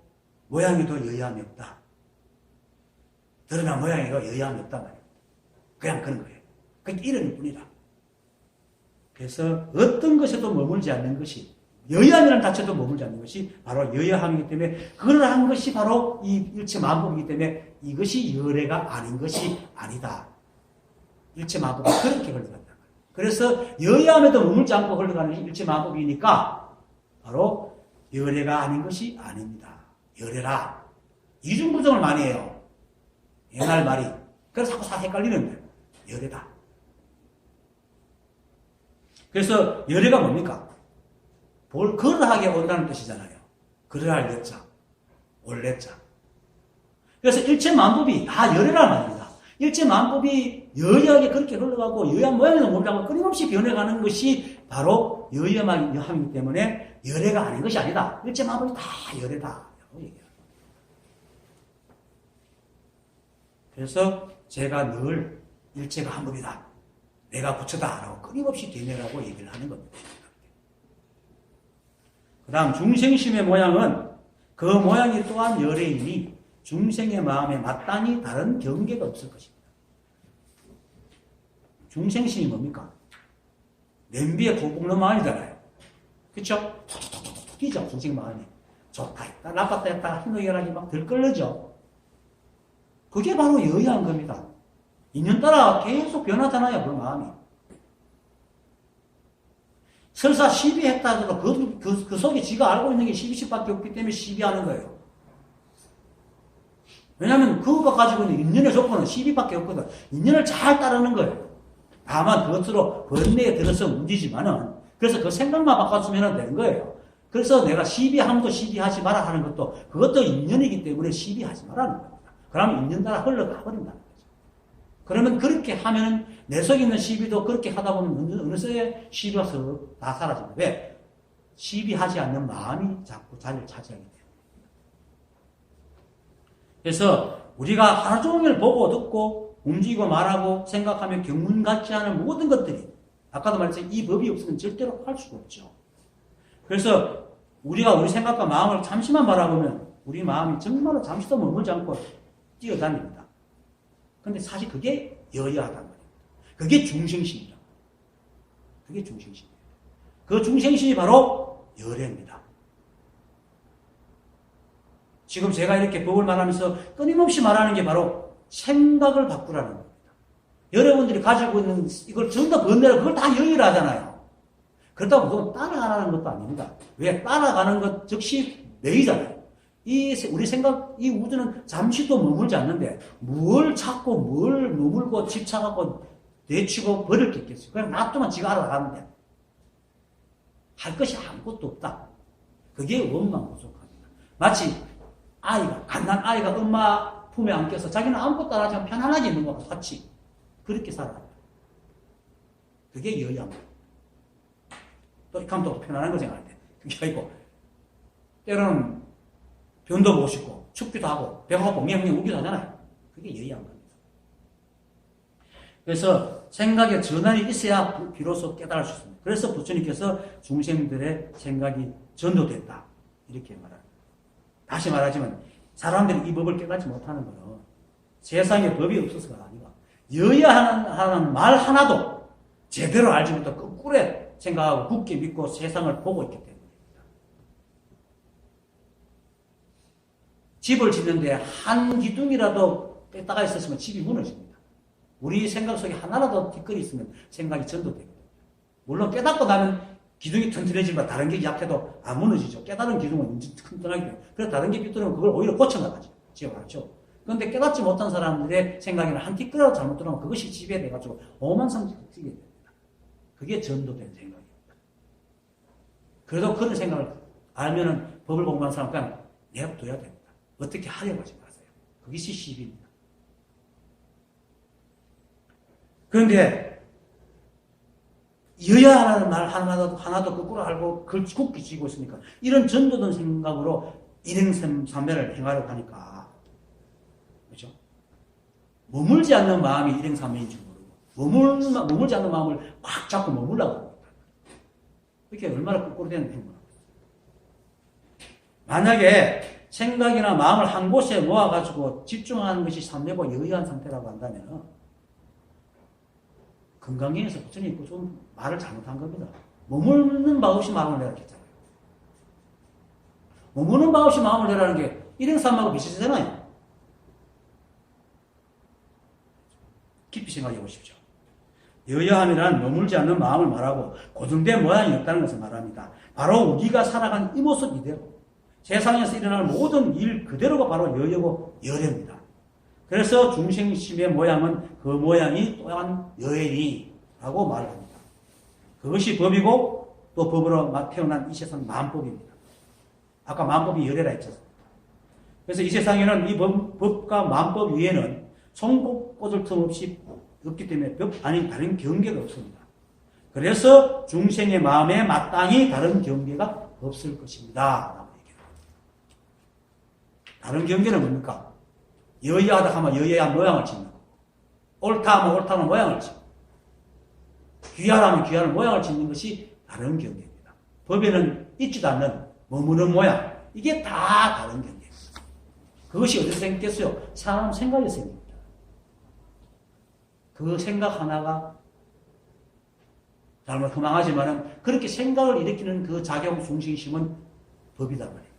모양에도 여야함이 없다. 드러난 모양에도 여야함이 없단 말이에요. 그냥 그런 거예요. 그게 이름일 뿐이다. 그래서 어떤 것에도 머물지 않는 것이 여야함이라는 자체도 머물지 않는 것이 바로 여야함이기 때문에 그러한 것이 바로 이 일체만법이기 때문에 이것이 열애가 아닌 것이 아니다. 일체만법이 그렇게 흘러간다. 그래서 여야함에도 머물지 않고 흘러가는 일체만법이니까 바로 열애가 아닌 것이 아닙니다. 열애라. 이중부정을 많이 해요. 옛날 말이. 그래서 자꾸 헷갈리는데 열애다. 그래서 열애가 뭡니까? 그러하게 온다는 뜻이잖아요. 그러할 여자, 올래자. 그래서 일체만법이 다 열애란 말입니다. 일체만법이 여야하게 그렇게 흘러가고 여야 모양에도 모르고 끊임없이 변해가는 것이 바로 여야함이기 때문에 열애가 아닌 것이 아니다. 일체만법이 다 열애다. 그래서 제가 늘 일체가 한 법이다. 내가 부처다. 라고 끊임없이 되뇌라고 얘기를 하는 겁니다. 그 다음 중생심의 모양은 그 모양이 또한 열애이니 중생의 마음에 마땅히 다른 경계가 없을 것입니다. 중생심이 뭡니까? 냄비에 푹 볶는 마음이잖아요. 그쵸? 툭툭툭툭 뛰죠. 중생 마음이. 좋다 했다 나빴다 했다 힘들게 막 들끓르죠. 그게 바로 여야한 겁니다. 인연 따라 계속 변하잖아요. 그 마음이. 설사 시비했다 하더라도 그 속에 지가 알고 있는 게 12씩밖에 없기 때문에 시비하는 거예요. 왜냐하면 그거가 가지고 있는 인연의 조건은 시비밖에 없거든. 인연을 잘 따르는 거예요. 다만 그것으로 번뇌에 들어서 문제지만은 그래서 그 생각만 바꿔주면 되는 거예요. 그래서 내가 시비함도 시비하지 마라 하는 것도 그것도 인연이기 때문에 시비하지 말라는 겁니다. 그러면 인연 따라 흘러가 버린다는 거죠. 그러면 그렇게 하면 내 속에 있는 시비도 그렇게 하다 보면 어느새 시비가 다 사라집니다. 왜? 시비하지 않는 마음이 자꾸 자리를 차지하게 돼요. 그래서 우리가 하루 종일 보고 듣고 움직이고 말하고 생각하며 경문 같지 않은 모든 것들이 아까도 말했지만 이 법이 없으면 절대로 할 수가 없죠. 그래서 우리가 우리 생각과 마음을 잠시만 바라보면 우리 마음이 정말로 잠시도 머물지 않고 뛰어다닙니다. 근데 사실 그게 여야하단 말입니다. 그게 중생심이다. 그게 중생심이에요. 그 중생심이 바로 열애입니다. 지금 제가 이렇게 법을 말하면서 끊임없이 말하는 게 바로 생각을 바꾸라는 겁니다. 여러분들이 가지고 있는 이걸 전부 다 번뇌를 그걸 다 여유를 하잖아요. 그렇다고 그건 따라가라는 것도 아닙니다. 왜? 따라가는 것 즉시 매이잖아요. 우리 생각, 이 우주는 잠시도 머물지 않는데 뭘 찾고 뭘 머물고 집착하고 내치고 버릴 게 있겠어요. 그냥 놔두면 지가 알아가는데 할 것이 아무것도 없다. 그게 원망 부족합니다. 마치 갓난 아이가 엄마 품에 안겨서 자기는 아무것도 안 하지만 편안하게 있는 것과 같이 그렇게 살아요. 그게 여야입니다. 또 이렇게 하면 또 편안한 거 생각할 때 그게 아니고 때로는 변도 보고 싶고 춥기도 하고 배가 고프고 맹맹 우기도 하잖아요. 그게 여야한 겁니다. 그래서 생각에 전환이 있어야 비로소 깨달을 수 있습니다. 그래서 부처님께서 중생들의 생각이 전도됐다 이렇게 말합니다. 다시 말하지만 사람들이 이 법을 깨닫지 못하는 것은 세상에 법이 없어서가 아니라 여야하는 말 하나도 제대로 알지 못하고 거꾸로 생각하고 굳게 믿고 세상을 보고 있기 때문입니다. 집을 짓는데 한 기둥이라도 뺐다가 있었으면 집이 무너집니다. 우리 생각 속에 하나라도 뒷걸이 있으면 생각이 전도되거든요. 물론 깨닫고 나면 기둥이 튼튼해지면 다른 게 약해도 안 무너지죠. 깨달은 기둥은 튼튼하게 돼요. 그래서 다른 게 삐뚤으면 그걸 오히려 고쳐나가죠. 지금 알죠? 그런데 깨닫지 못한 사람들의 생각에는 한 뒷걸이라도 잘못 들어가면 그것이 지배돼가지고 오만상식이 뛰게 됩니다. 그게 전도된 생각입니다. 그래도 그런 생각을 알면은 법을 공부하는 사람 그냥 내버려둬야 됩니다. 어떻게 하려고 하지 마세요. 그것이 시비입니다. 그런데 여야라는 말 하나도 거꾸로 알고 굳게 쥐고 있으니까 이런 전도된 생각으로 일행삼매를 행하려고 하니까 그렇죠? 머물지 않는 마음이 일행삼매인 줄 모르고 머물지 않는 마음을 꽉 잡고 머물라고 합니다. 이렇게 얼마나 거꾸로 되는 행동을 만약에 생각이나 마음을 한 곳에 모아가지고 집중하는 것이 삼매고 여의한 상태라고 한다면 건강경에서 부처님이 좀 말을 잘못한 겁니다. 머무는 바 없이 마음을 내라 했잖아요. 머무는 바 없이 마음을 내라는 게 일행삼매하고 비슷하잖아요. 깊이 생각해 보십시오. 여여함이란 머물지 않는 마음을 말하고 고정된 모양이 없다는 것을 말합니다. 바로 우리가 살아간 이 모습 이대로 세상에서 일어날 모든 일 그대로가 바로 여여고 여래입니다. 그래서 중생심의 모양은 그 모양이 또한 여애이라고 말을 합니다. 그것이 법이고 또 법으로 태어난 이 세상 만법입니다. 아까 만법이 여래라 했잖아요. 그래서 이 세상에는 이 법과 만법 위에는 송곳 꽂을 틈 없이 없기 때문에 법 아닌 다른 경계가 없습니다. 그래서 중생의 마음에 마땅히 다른 경계가 없을 것입니다. 라고 얘기합니다. 다른 경계는 뭡니까? 여의하다 하면 여의한 모양을 짓는 거. 옳다 하면 옳다는 모양을 짓고 귀하라면 귀하는 모양을 짓는 것이 다른 경계입니다. 법에는 있지도 않는 머무는 모양. 이게 다 다른 경계입니다. 그것이 어디서 생겼겠어요? 사람 생각에서 생깁니다. 그 생각 하나가 잘못 허망하지만은 그렇게 생각을 일으키는 그 작용 중심심은 법이다 말이에요.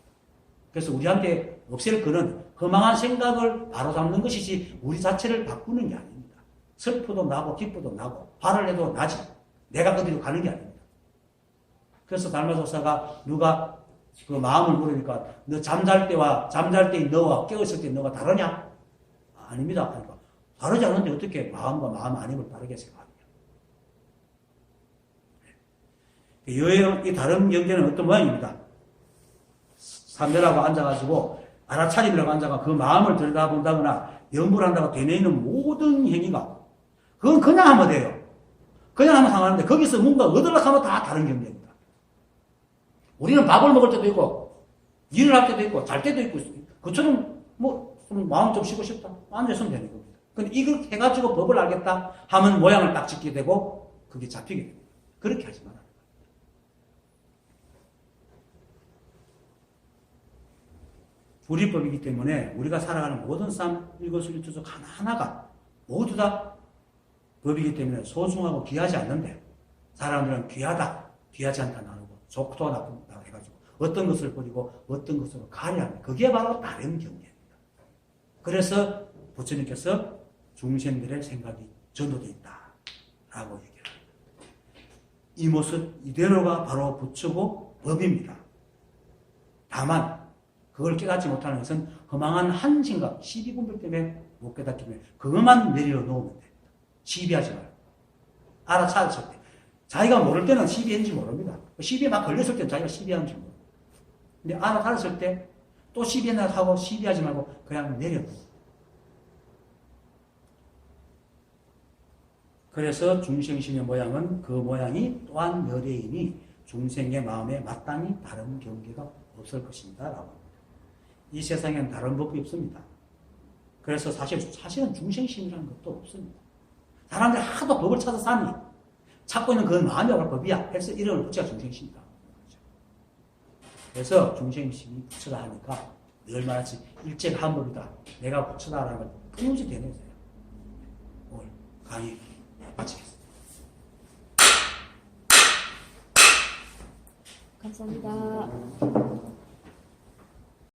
그래서 우리한테 없앨 거는 허망한 생각을 바로잡는 것이지 우리 자체를 바꾸는 게 아닙니다. 슬프도 나고 기쁘도 나고 화를 내도 나지 내가 어디로 가는 게 아닙니다. 그래서 달마조사가 누가 그 마음을 물으니까 너 잠잘 때의 너와 깨었을 때 너가 다르냐? 아닙니다. 그러니까 다르지 않은데 어떻게 마음과 마음 아님을 다르게 생각하느냐? 이 다른 경계는 어떤 모양입니다. 삼매라고 앉아가지고 알아차림이라고 앉아가 그 마음을 들여다본다거나 연구를 한다고 되뇌이는 모든 행위가 그건 그냥 하면 돼요. 그냥 하면 상하는데 거기서 뭔가 얻으려고 하면 다 다른 경계입니다. 우리는 밥을 먹을 때도 있고 일을 할 때도 있고 잘 때도 있고 그처럼 좀 마음 좀 쉬고 싶다. 앉아있으면 되는 겁니다. 근데 이걸 해가지고 법을 알겠다 하면 모양을 딱 짓게 되고 그게 잡히게 됩니다. 그렇게 하지 마라. 우리 법이기 때문에 우리가 살아가는 모든 삶, 일거수일투족 하나하나가 모두 다 법이기 때문에 소중하고 귀하지 않는데 사람들은 귀하다, 귀하지 않다 나누고 좋고 나쁘다 해가지고 어떤 것을 버리고 어떤 것으로 가려 합니다. 그게 바로 다른 경계입니다. 그래서 부처님께서 중생들의 생각이 전도되어 있다라고 얘기합니다. 이 모습 이대로가 바로 부처고 법입니다. 다만 그걸 깨닫지 못하는 것은 허망한 한 생각, 시비분별 때문에 못 깨닫기 때문에 그것만 내려놓으면 됩니다. 시비하지 말고. 알아차렸을 때. 자기가 모를 때는 시비했는지 모릅니다. 시비에 막 걸렸을 때는 자기가 시비하는지 모릅니다. 근데 알아차렸을 때 또 시비했나 하고 시비하지 말고 그냥 내려놓습니다. 그래서 중생심의 모양은 그 모양이 또한 여대이니 중생의 마음에 마땅히 다른 경계가 없을 것입니다. 라고 합니다. 이 세상에는 다른 법이 없습니다. 그래서 사실은 중생심이라는 것도 없습니다. 사람들이 하도 법을 찾아 사니 찾고 있는 그 마음이 올 법이야. 그래서 이름을 붙여야 중생심이다. 그래서 중생심이 부처다 하니까 늘 말하지 일제가 한 법이다. 내가 부처다라는 걸 끊임없이 되뇌세요. 오늘 강의 마치겠습니다. 감사합니다.